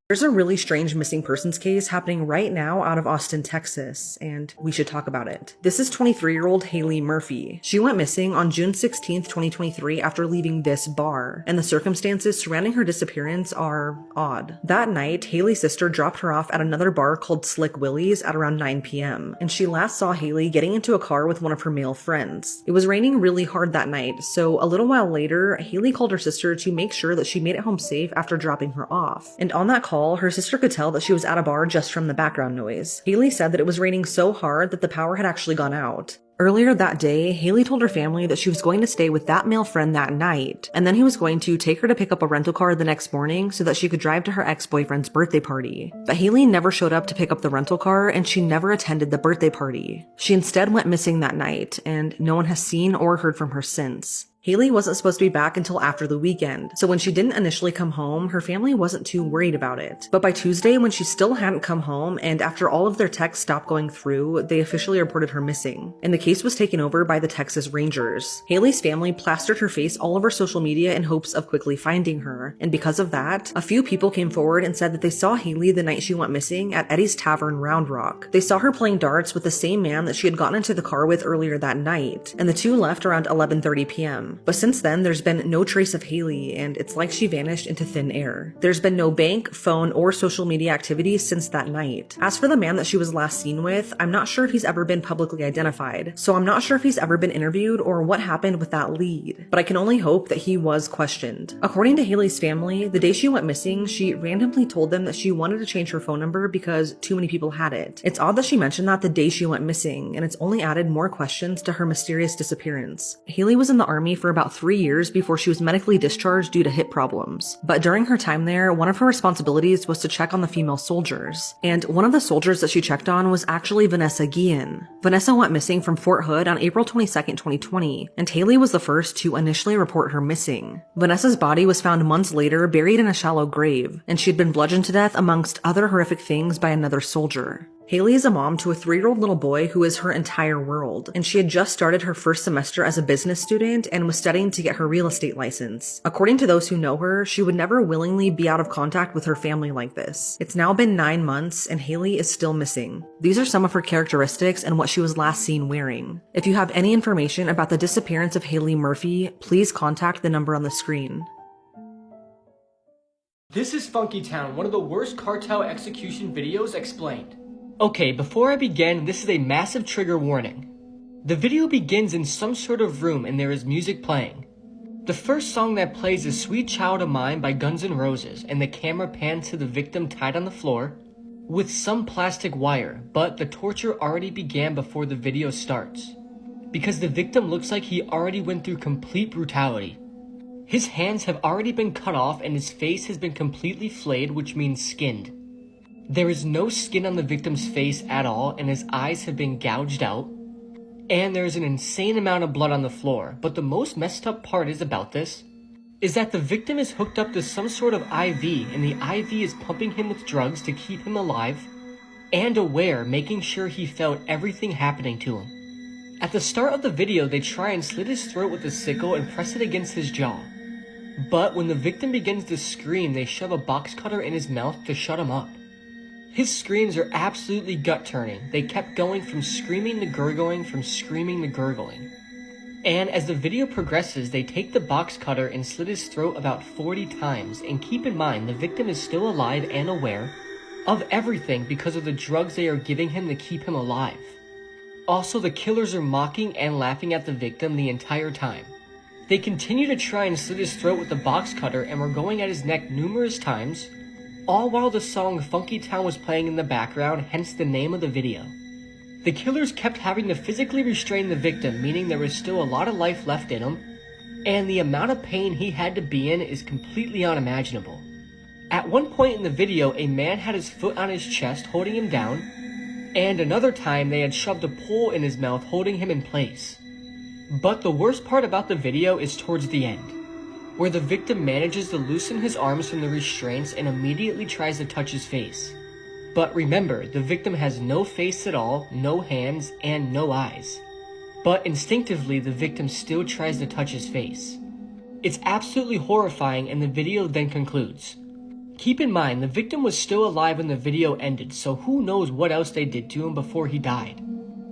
There's a really strange missing persons case happening right now out of Austin, Texas, and we should talk about it. This is 23-year-old Haley Murphy. She went missing on June 16th, 2023 after leaving this bar, and the circumstances surrounding her disappearance are odd. That night, Haley's sister dropped her off at another bar called Slick Willie's at around 9 p.m., and she last saw Haley getting into a car with one of her male friends. It was raining really hard that night, so a little while later, Haley called her sister to make sure that she made it home safe after dropping her off. And on that call, her sister could tell that she was at a bar just from the background noise. Haley said that it was raining so hard that the power had actually gone out. Earlier that day, Haley told her family that she was going to stay with that male friend that night, and then he was going to take her to pick up a rental car the next morning so that she could drive to her ex-boyfriend's birthday party. But Haley never showed up to pick up the rental car, and she never attended the birthday party. She instead went missing that night, and no one has seen or heard from her since. Haley wasn't supposed to be back until after the weekend, so when she didn't initially come home, her family wasn't too worried about it. But by Tuesday, when she still hadn't come home, and after all of their texts stopped going through, they officially reported her missing, and the case was taken over by the Texas Rangers. Haley's family plastered her face all over social media in hopes of quickly finding her, and because of that, a few people came forward and said that they saw Haley the night she went missing at Eddie's Tavern, Round Rock. They saw her playing darts with the same man that she had gotten into the car with earlier that night, and the two left around 11:30 p.m. But since then, there's been no trace of Haley, and it's like she vanished into thin air. There's been no bank, phone, or social media activity since that night. As for the man that she was last seen with, I'm not sure if he's ever been publicly identified, so I'm not sure if he's ever been interviewed or what happened with that lead, but I can only hope that he was questioned. According to Haley's family, the day she went missing, she randomly told them that she wanted to change her phone number because too many people had it. It's odd that she mentioned that the day she went missing, and it's only added more questions to her mysterious disappearance. Haley was in the army for about 3 years before she was medically discharged due to hip problems. But during her time there, one of her responsibilities was to check on the female soldiers. And one of the soldiers that she checked on was actually Vanessa Guillen. Vanessa went missing from Fort Hood on April 22nd, 2020, and Haley was the first to initially report her missing. Vanessa's body was found months later buried in a shallow grave, and she had been bludgeoned to death amongst other horrific things by another soldier. Haley is a mom to a 3-year-old little boy who is her entire world, and she had just started her first semester as a business student and was studying to get her real estate license. According to those who know her, she would never willingly be out of contact with her family like this. It's now been 9 months, and Haley is still missing. These are some of her characteristics and what she was last seen wearing. If you have any information about the disappearance of Haley Murphy, please contact the number on the screen. This is Funky Town, one of the worst cartel execution videos explained. Okay, before I begin, this is a massive trigger warning. The video begins in some sort of room and there is music playing. The first song that plays is Sweet Child of Mine by Guns N' Roses, and the camera pans to the victim tied on the floor with some plastic wire, but the torture already began before the video starts, because the victim looks like he already went through complete brutality. His hands have already been cut off and his face has been completely flayed, which means skinned. There is no skin on the victim's face at all, and his eyes have been gouged out. And there is an insane amount of blood on the floor, but the most messed up part is that the victim is hooked up to some sort of IV, and the IV is pumping him with drugs to keep him alive and aware, making sure he felt everything happening to him. At the start of the video, they try and slit his throat with a sickle and press it against his jaw. But when the victim begins to scream, they shove a box cutter in his mouth to shut him up. His screams are absolutely gut-turning. They kept going from screaming to gurgling, from screaming to gurgling. And as the video progresses, they take the box cutter and slit his throat about 40 times. And keep in mind, the victim is still alive and aware of everything because of the drugs they are giving him to keep him alive. Also, the killers are mocking and laughing at the victim the entire time. They continue to try and slit his throat with the box cutter and were going at his neck numerous times, all while the song Funky Town was playing in the background, hence the name of the video. The killers kept having to physically restrain the victim, meaning there was still a lot of life left in him, and the amount of pain he had to be in is completely unimaginable. At one point in the video, a man had his foot on his chest holding him down, and another time they had shoved a pole in his mouth holding him in place. But the worst part about the video is towards the end, where the victim manages to loosen his arms from the restraints and immediately tries to touch his face. But remember, the victim has no face at all, no hands, and no eyes. But instinctively, the victim still tries to touch his face. It's absolutely horrifying, and the video then concludes. Keep in mind, the victim was still alive when the video ended, so who knows what else they did to him before he died.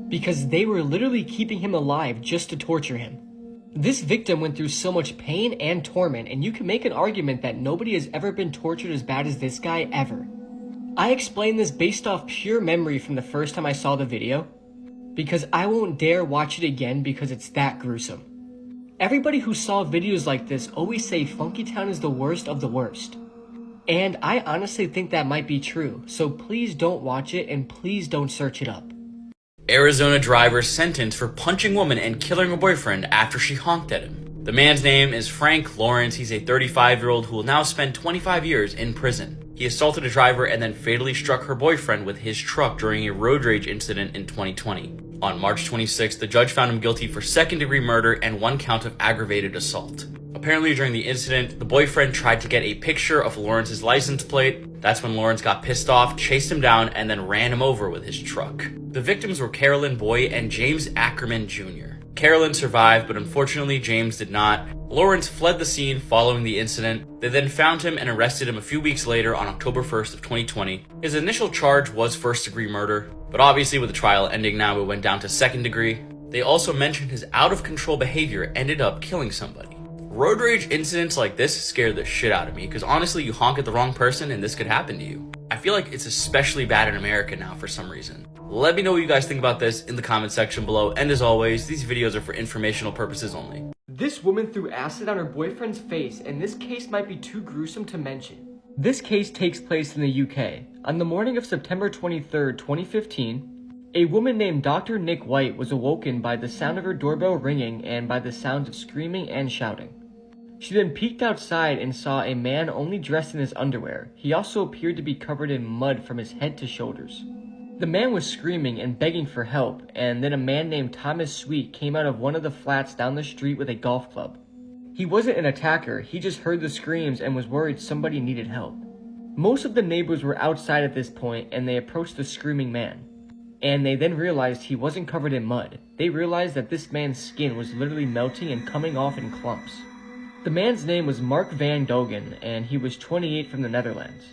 Because they were literally keeping him alive just to torture him. This victim went through so much pain and torment, and you can make an argument that nobody has ever been tortured as bad as this guy ever. I explain this based off pure memory from the first time I saw the video, because I won't dare watch it again because it's that gruesome. Everybody who saw videos like this always say Funky Town is the worst of the worst. And I honestly think that might be true, so please don't watch it and please don't search it up. Arizona driver sentenced for punching woman and killing her boyfriend after she honked at him. The man's name is Frank Lawrence. He's a 35-year-old who will now spend 25 years in prison. He assaulted a driver and then fatally struck her boyfriend with his truck during a road rage incident in 2020. On March 26th, the judge found him guilty for second-degree murder and 1 count of aggravated assault. Apparently during the incident, the boyfriend tried to get a picture of Lawrence's license plate. That's when Lawrence got pissed off, chased him down, and then ran him over with his truck. The victims were Carolyn Boy and James Ackerman Jr. Carolyn survived, but unfortunately James did not. Lawrence fled the scene following the incident. They then found him and arrested him a few weeks later on October 1st of 2020. His initial charge was first-degree murder, but obviously with the trial ending now, it went down to second degree. They also mentioned his out-of-control behavior ended up killing somebody. Road rage incidents like this scare the shit out of me, because honestly, you honk at the wrong person and this could happen to you. I feel like it's especially bad in America now for some reason. Let me know what you guys think about this in the comment section below, and as always, these videos are for informational purposes only. This woman threw acid on her boyfriend's face, and this case might be too gruesome to mention. This case takes place in the UK. On the morning of September 23rd, 2015, a woman named Dr. Nick White was awoken by the sound of her doorbell ringing and by the sounds of screaming and shouting. She then peeked outside and saw a man only dressed in his underwear. He also appeared to be covered in mud from his head to shoulders. The man was screaming and begging for help, and then a man named Thomas Sweet came out of one of the flats down the street with a golf club. He wasn't an attacker, he just heard the screams and was worried somebody needed help. Most of the neighbors were outside at this point, and they approached the screaming man. And they then realized he wasn't covered in mud. They realized that this man's skin was literally melting and coming off in clumps. The man's name was Mark Van Dogen, and he was 28 from the Netherlands.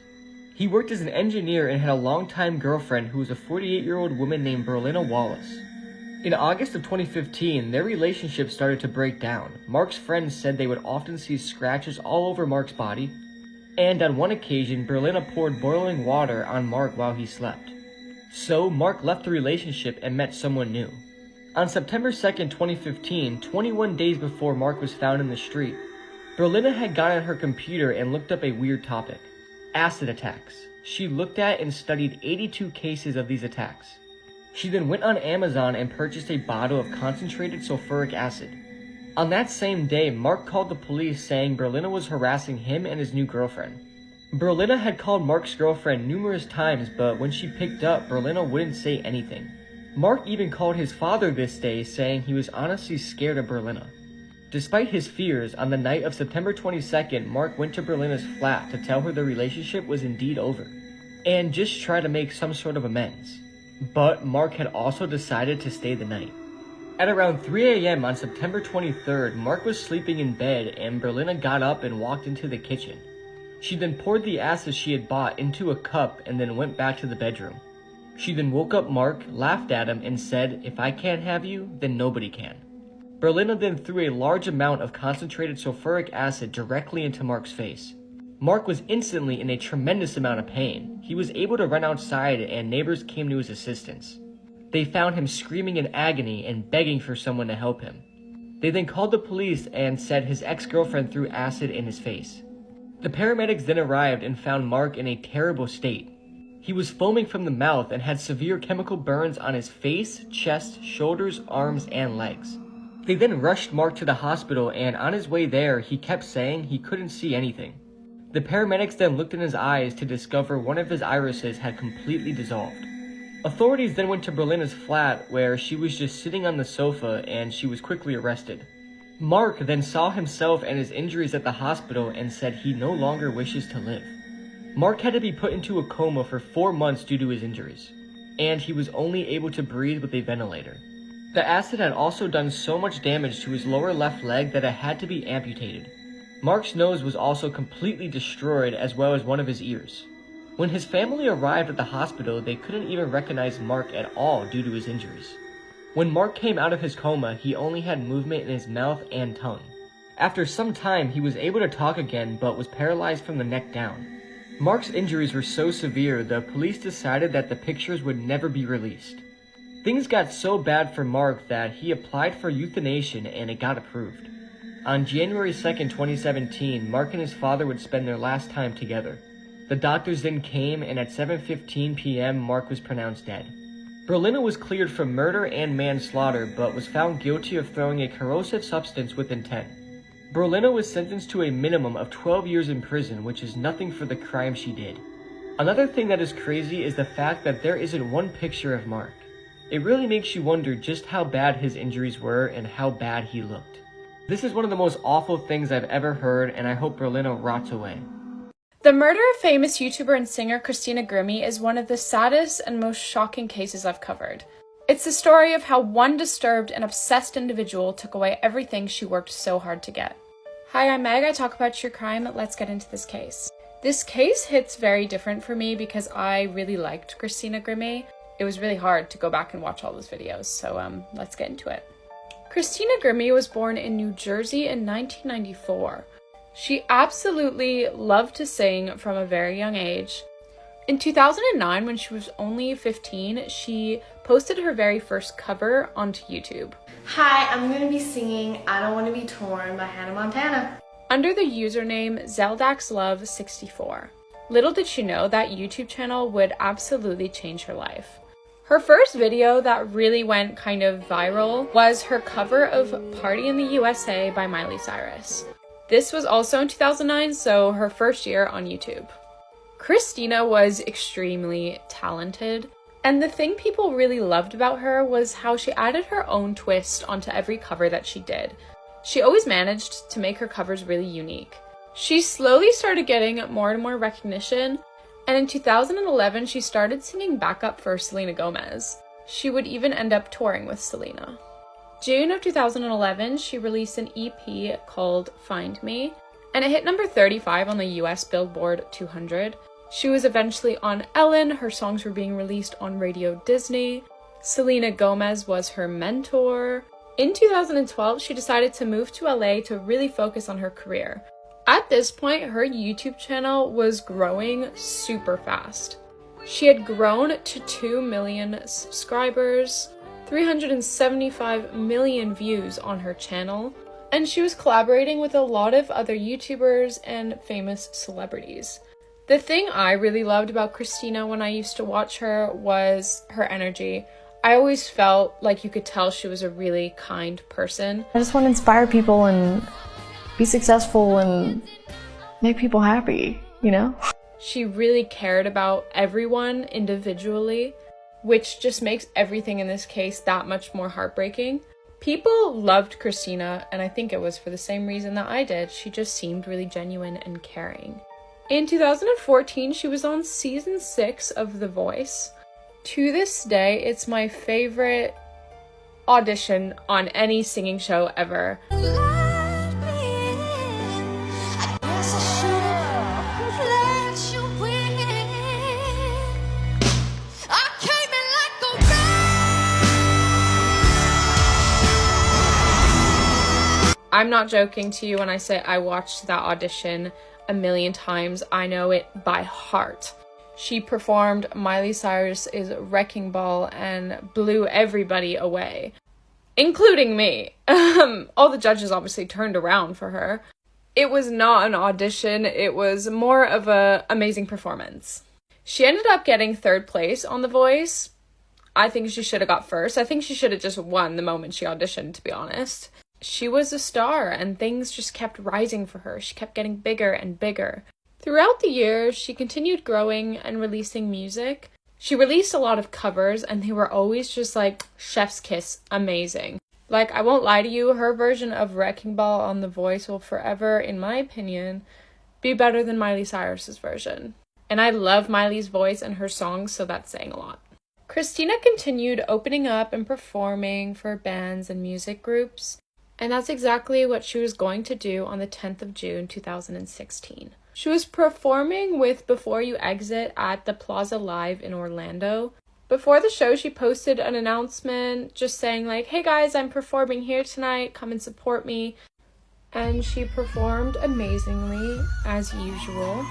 He worked as an engineer and had a longtime girlfriend who was a 48-year-old woman named Berlina Wallace. In August of 2015, their relationship started to break down. Mark's friends said they would often see scratches all over Mark's body, and on one occasion, Berlina poured boiling water on Mark while he slept. So, Mark left the relationship and met someone new. On September 2nd, 2015, 21 days before Mark was found in the street, Berlina had gone on her computer and looked up a weird topic: acid attacks. She looked at and studied 82 cases of these attacks. She then went on Amazon and purchased a bottle of concentrated sulfuric acid. On that same day, Mark called the police saying Berlina was harassing him and his new girlfriend. Berlina had called Mark's girlfriend numerous times, but when she picked up, Berlina wouldn't say anything. Mark even called his father this day, saying he was honestly scared of Berlina. Despite his fears, on the night of September 22nd, Mark went to Berlina's flat to tell her the relationship was indeed over, and just try to make some sort of amends. But Mark had also decided to stay the night. At around 3 a.m. on September 23rd, Mark was sleeping in bed and Berlina got up and walked into the kitchen. She then poured the acid she had bought into a cup and then went back to the bedroom. She then woke up Mark, laughed at him, and said, "If I can't have you, then nobody can." Berlina then threw a large amount of concentrated sulfuric acid directly into Mark's face. Mark was instantly in a tremendous amount of pain. He was able to run outside and neighbors came to his assistance. They found him screaming in agony and begging for someone to help him. They then called the police and said his ex-girlfriend threw acid in his face. The paramedics then arrived and found Mark in a terrible state. He was foaming from the mouth and had severe chemical burns on his face, chest, shoulders, arms, and legs. They then rushed Mark to the hospital, and on his way there, he kept saying he couldn't see anything. The paramedics then looked in his eyes to discover one of his irises had completely dissolved. Authorities then went to Berlina's flat, where she was just sitting on the sofa, and she was quickly arrested. Mark then saw himself and his injuries at the hospital and said he no longer wishes to live. Mark had to be put into a coma for 4 months due to his injuries, and he was only able to breathe with a ventilator. The acid had also done so much damage to his lower left leg that it had to be amputated. Mark's nose was also completely destroyed, as well as one of his ears. When his family arrived at the hospital, they couldn't even recognize Mark at all due to his injuries. When Mark came out of his coma, he only had movement in his mouth and tongue. After some time, he was able to talk again, but was paralyzed from the neck down. Mark's injuries were so severe, the police decided that the pictures would never be released. Things got so bad for Mark that he applied for euthanasia and it got approved. On January 2nd, 2017, Mark and his father would spend their last time together. The doctors then came, and at 7:15 p.m., Mark was pronounced dead. Berlina was cleared for murder and manslaughter, but was found guilty of throwing a corrosive substance with intent. Berlina was sentenced to a minimum of 12 years in prison, which is nothing for the crime she did. Another thing that is crazy is the fact that there isn't one picture of Mark. It really makes you wonder just how bad his injuries were and how bad he looked. This is one of the most awful things I've ever heard, and I hope Berlina rots away. The murder of famous YouTuber and singer Christina Grimmie is one of the saddest and most shocking cases I've covered. It's the story of how one disturbed and obsessed individual took away everything she worked so hard to get. Hi, I'm Meg. I talk about true crime. Let's get into this case. This case hits very different for me because I really liked Christina Grimmie. It was really hard to go back and watch all those videos, so let's get into it. Christina Grimmie was born in New Jersey in 1994. She absolutely loved to sing from a very young age. In 2009, when she was only 15, she posted her very first cover onto YouTube. Hi, I'm going to be singing I Don't Want to Be Torn by Hannah Montana, under the username ZeldaxLove64. Little did she know that YouTube channel would absolutely change her life. Her first video that really went kind of viral was her cover of Party in the USA by Miley Cyrus. This was also in 2009, so her first year on YouTube. Christina was extremely talented, and the thing people really loved about her was how she added her own twist onto every cover that she did. She always managed to make her covers really unique. She slowly started getting more and more recognition, and in 2011 she started singing backup for Selena Gomez. She would even end up touring with Selena. June of 2011, she released an EP called Find Me, and it hit number 35 on the US Billboard 200. She was eventually on Ellen, her songs were being released on Radio Disney. Selena Gomez was her mentor. In 2012, she decided to move to LA to really focus on her career. At this point, her YouTube channel was growing super fast. She had grown to 2 million subscribers, 375 million views on her channel, and she was collaborating with a lot of other YouTubers and famous celebrities. The thing I really loved about Christina when I used to watch her was her energy. I always felt like you could tell she was a really kind person. I just want to inspire people and be successful and make people happy, you know? She really cared about everyone individually, which just makes everything in this case that much more heartbreaking. People loved Christina, and I think it was for the same reason that I did. She just seemed really genuine and caring. In 2014, she was on season 6 of The Voice. To this day, it's my favorite audition on any singing show ever. I'm not joking to you when I say I watched that audition a million times. I know it by heart. She performed Miley Cyrus's Wrecking Ball and blew everybody away, including me. All the judges obviously turned around for her. It was not an audition, it was more of an amazing performance. She ended up getting 3rd place on The Voice. I think she should have got 1st. I think she should have just won the moment she auditioned, to be honest. She was a star, and things just kept rising for her. She kept getting bigger and bigger. Throughout the years, she continued growing and releasing music. She released a lot of covers, and they were always just like chef's kiss amazing. Like, I won't lie to you, her version of Wrecking Ball on The Voice will forever, in my opinion, be better than Miley Cyrus's version. And I love Miley's voice and her songs, so that's saying a lot. Christina continued opening up and performing for bands and music groups. And that's exactly what she was going to do on the 10th of June, 2016. She was performing with Before You Exit at the Plaza Live in Orlando. Before the show, she posted an announcement just saying like, hey guys, I'm performing here tonight, come and support me. And she performed amazingly, as usual.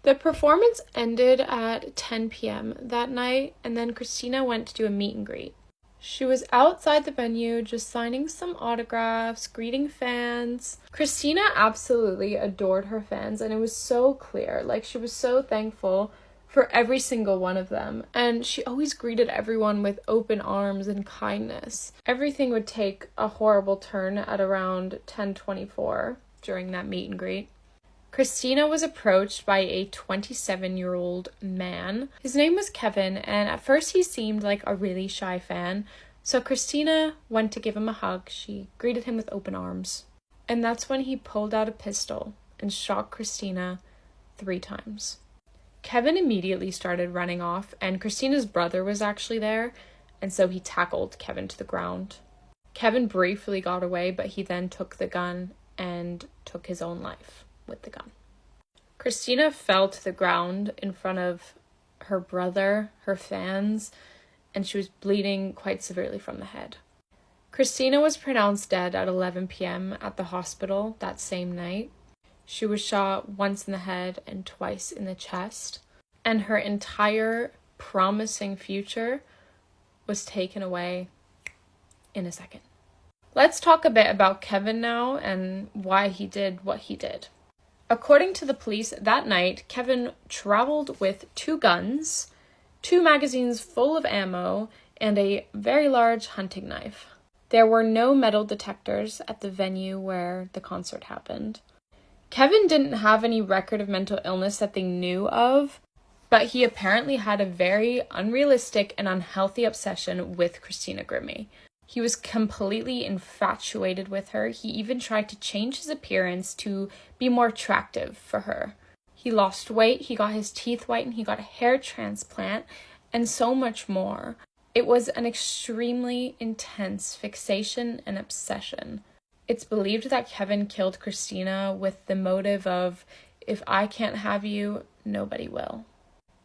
The performance ended at 10 p.m. that night, and then Christina went to do a meet and greet. She was outside the venue just signing some autographs, greeting fans. Christina absolutely adored her fans, and it was so clear. Like, she was so thankful for every single one of them, and she always greeted everyone with open arms and kindness. Everything would take a horrible turn at around 10:24 during that meet and greet. Christina was approached by a 27-year-old man. His name was Kevin, and at first he seemed like a really shy fan, so Christina went to give him a hug. She greeted him with open arms, and that's when he pulled out a pistol and shot Christina 3 times. Kevin immediately started running off, and Christina's brother was actually there, and so he tackled Kevin to the ground. Kevin briefly got away, but he then took the gun and took his own life with the gun. Christina fell to the ground in front of her brother, her fans, and she was bleeding quite severely from the head. Christina was pronounced dead at 11 p.m. at the hospital that same night. She was shot once in the head and twice in the chest, and her entire promising future was taken away in a second. Let's talk a bit about Kevin now and why he did what he did. According to the police, that night, Kevin traveled with 2 guns, 2 magazines full of ammo, and a very large hunting knife. There were no metal detectors at the venue where the concert happened. Kevin didn't have any record of mental illness that they knew of, but he apparently had a very unrealistic and unhealthy obsession with Christina Grimmie. He was completely infatuated with her. He even tried to change his appearance to be more attractive for her. He lost weight, he got his teeth whitened, he got a hair transplant, and so much more. It was an extremely intense fixation and obsession. It's believed that Kevin killed Christina with the motive of, if I can't have you, nobody will.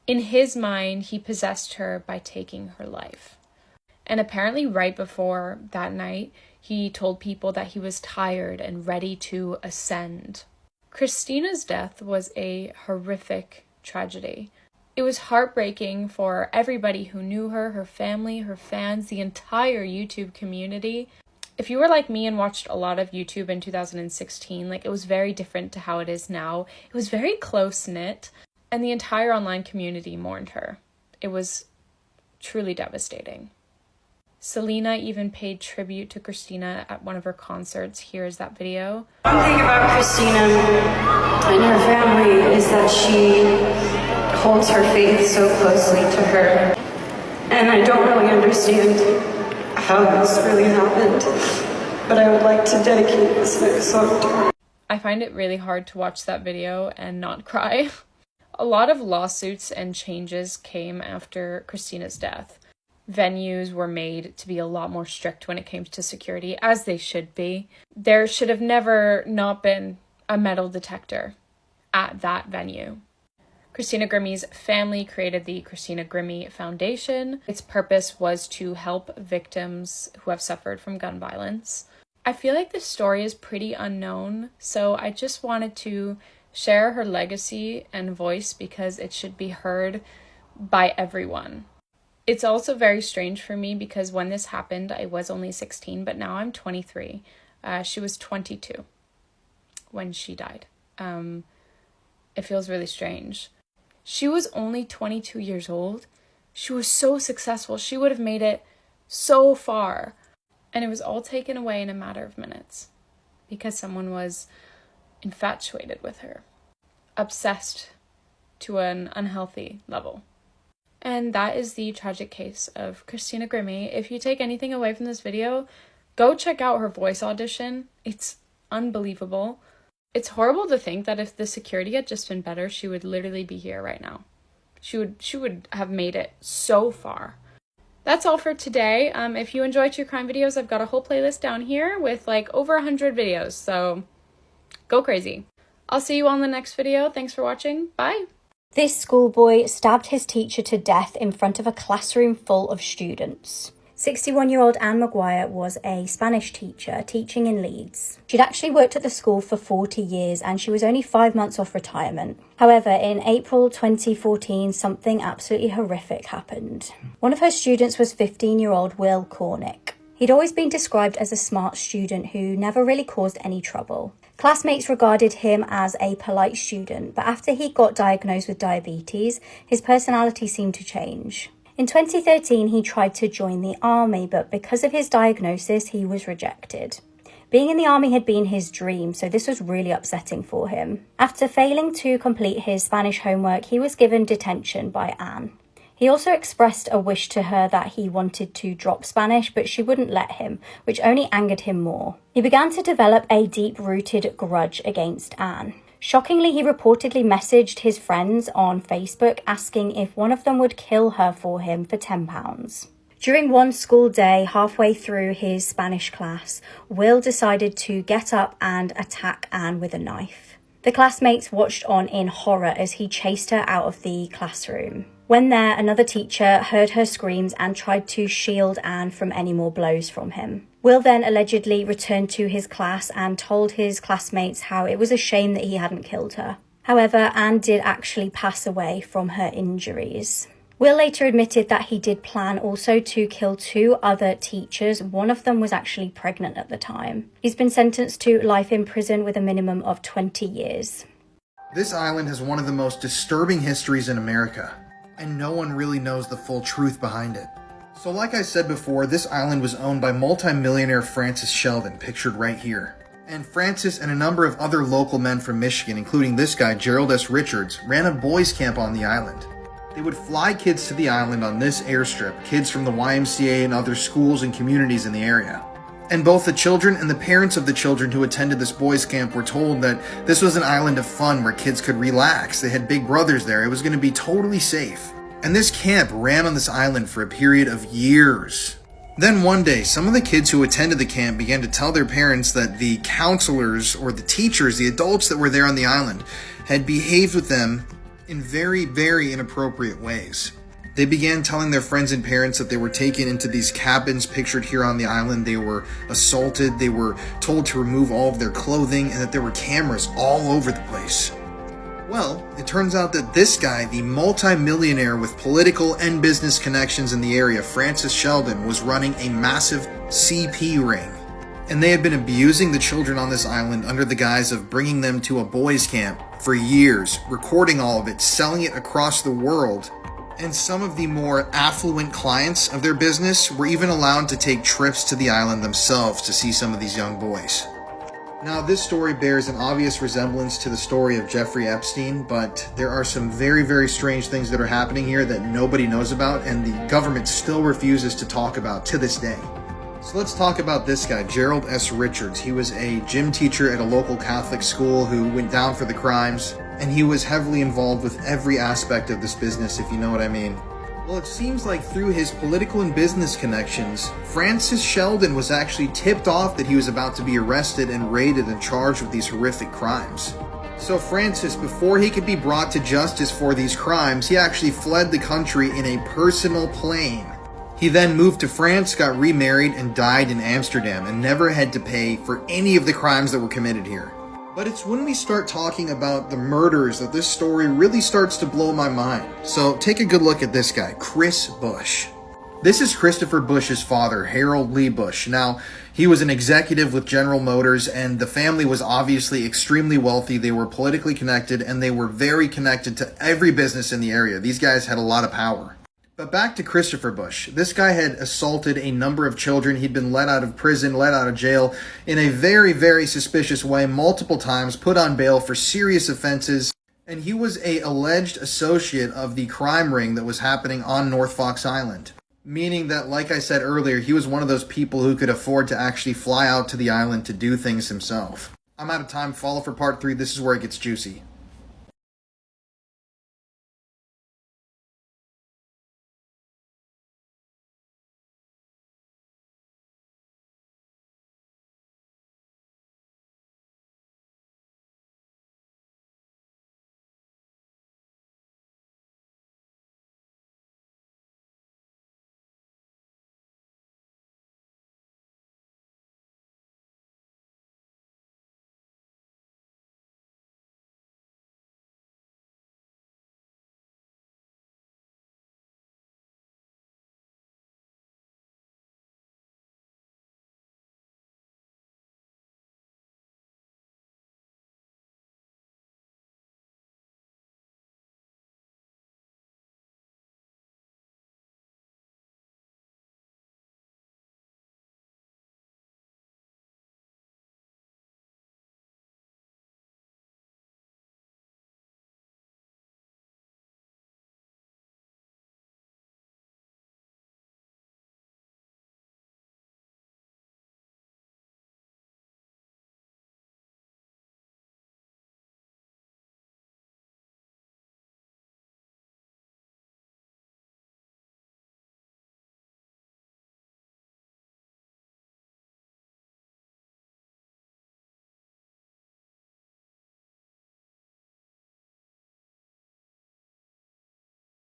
In his mind, he possessed her by taking her life. And apparently right before that night, he told people that he was tired and ready to ascend. Christina's death was a horrific tragedy. It was heartbreaking for everybody who knew her, her family, her fans, the entire YouTube community. If you were like me and watched a lot of YouTube in 2016, it was very different to how it is now. It was very close-knit, and the entire online community mourned her. It was truly devastating. Selena even paid tribute to Christina at one of her concerts. Here's that video. One thing about Christina and her family is that she holds her faith so closely to her. And I don't really understand how this really happened, but I would like to dedicate this next song to her. I find it really hard to watch that video and not cry. A lot of lawsuits and changes came after Christina's death. Venues were made to be a lot more strict when it came to security, as they should be. There should have never not been a metal detector at that venue. Christina Grimmie's family created the Christina Grimmie Foundation. Its purpose was to help victims who have suffered from gun violence. I feel like this story is pretty unknown, so I just wanted to share her legacy and voice because it should be heard by everyone. It's also very strange for me because when this happened, I was only 16, but now I'm 23. She was 22 when she died. It feels really strange. She was only 22 years old. She was so successful. She would have made it so far. And it was all taken away in a matter of minutes because someone was infatuated with her, obsessed to an unhealthy level. And that is the tragic case of Christina Grimmie. If you take anything away from this video, go check out her voice audition. It's unbelievable. It's horrible to think that if the security had just been better, she would literally be here right now. She would have made it so far. That's all for today. If you enjoy true crime videos, I've got a whole playlist down here with like over 100 videos, so go crazy. I'll see you on the next video. Thanks for watching. Bye. This schoolboy stabbed his teacher to death in front of a classroom full of students. 61-year-old Anne Maguire was a Spanish teacher teaching in Leeds. She'd actually worked at the school for 40 years and she was only 5 months off retirement. However, in April 2014, something absolutely horrific happened. One of her students was 15-year-old Will Cornick. He'd always been described as a smart student who never really caused any trouble. Classmates regarded him as a polite student, but after he got diagnosed with diabetes, his personality seemed to change. In 2013, he tried to join the army, but because of his diagnosis, he was rejected. Being in the army had been his dream, so this was really upsetting for him. After failing to complete his Spanish homework, he was given detention by Anne. He also expressed a wish to her that he wanted to drop Spanish, but she wouldn't let him, which only angered him more. He began to develop a deep-rooted grudge against Anne. Shockingly, he reportedly messaged his friends on Facebook asking if one of them would kill her for him for £10. During one school day, halfway through his Spanish class, Will decided to get up and attack Anne with a knife. The classmates watched on in horror as he chased her out of the classroom. When there, another teacher heard her screams and tried to shield Anne from any more blows from him. Will then allegedly returned to his class and told his classmates how it was a shame that he hadn't killed her. However, Anne did actually pass away from her injuries. Will later admitted that he did plan also to kill 2 other teachers. One of them was actually pregnant at the time. He's been sentenced to life in prison with a minimum of 20 years. This island has one of the most disturbing histories in America, and no one really knows the full truth behind it. So like I said before, this island was owned by multi-millionaire Francis Sheldon, pictured right here. And Francis and a number of other local men from Michigan, including this guy, Gerald S. Richards, ran a boys' camp on the island. They would fly kids to the island on this airstrip, kids from the YMCA and other schools and communities in the area. And both the children and the parents of the children who attended this boys' camp were told that this was an island of fun where kids could relax. They had big brothers there. It was going to be totally safe. And this camp ran on this island for a period of years. Then one day, some of the kids who attended the camp began to tell their parents that the counselors or the teachers, the adults that were there on the island, had behaved with them in very, very inappropriate ways. They began telling their friends and parents that they were taken into these cabins pictured here on the island. They were assaulted, they were told to remove all of their clothing, and that there were cameras all over the place. Well, it turns out that this guy, the multi-millionaire with political and business connections in the area, Francis Sheldon, was running a massive CP ring. And they had been abusing the children on this island under the guise of bringing them to a boys' camp for years, recording all of it, selling it across the world. And some of the more affluent clients of their business were even allowed to take trips to the island themselves to see some of these young boys. Now, this story bears an obvious resemblance to the story of Jeffrey Epstein, but there are some very, very strange things that are happening here that nobody knows about, and the government still refuses to talk about to this day. So let's talk about this guy, Gerald S. Richards. He was a gym teacher at a local Catholic school who went down for the crimes, and he was heavily involved with every aspect of this business, if you know what I mean. Well, it seems like through his political and business connections, Francis Sheldon was actually tipped off that he was about to be arrested and raided and charged with these horrific crimes. So Francis, before he could be brought to justice for these crimes, he actually fled the country in a personal plane. He then moved to France, got remarried, and died in Amsterdam, and never had to pay for any of the crimes that were committed here. But it's when we start talking about the murders that this story really starts to blow my mind. So take a good look at this guy, Chris Bush. This is Christopher Bush's father, Harold Lee Bush. Now, he was an executive with General Motors, and the family was obviously extremely wealthy. They were politically connected, and they were very connected to every business in the area. These guys had a lot of power. But back to Christopher Bush. This guy had assaulted a number of children. He'd been let out of prison, let out of jail in a very, very suspicious way multiple times, put on bail for serious offenses. And he was an alleged associate of the crime ring that was happening on North Fox Island. Meaning that, like I said earlier, he was one of those people who could afford to actually fly out to the island to do things himself. I'm out of time. Follow for part 3. This is where it gets juicy.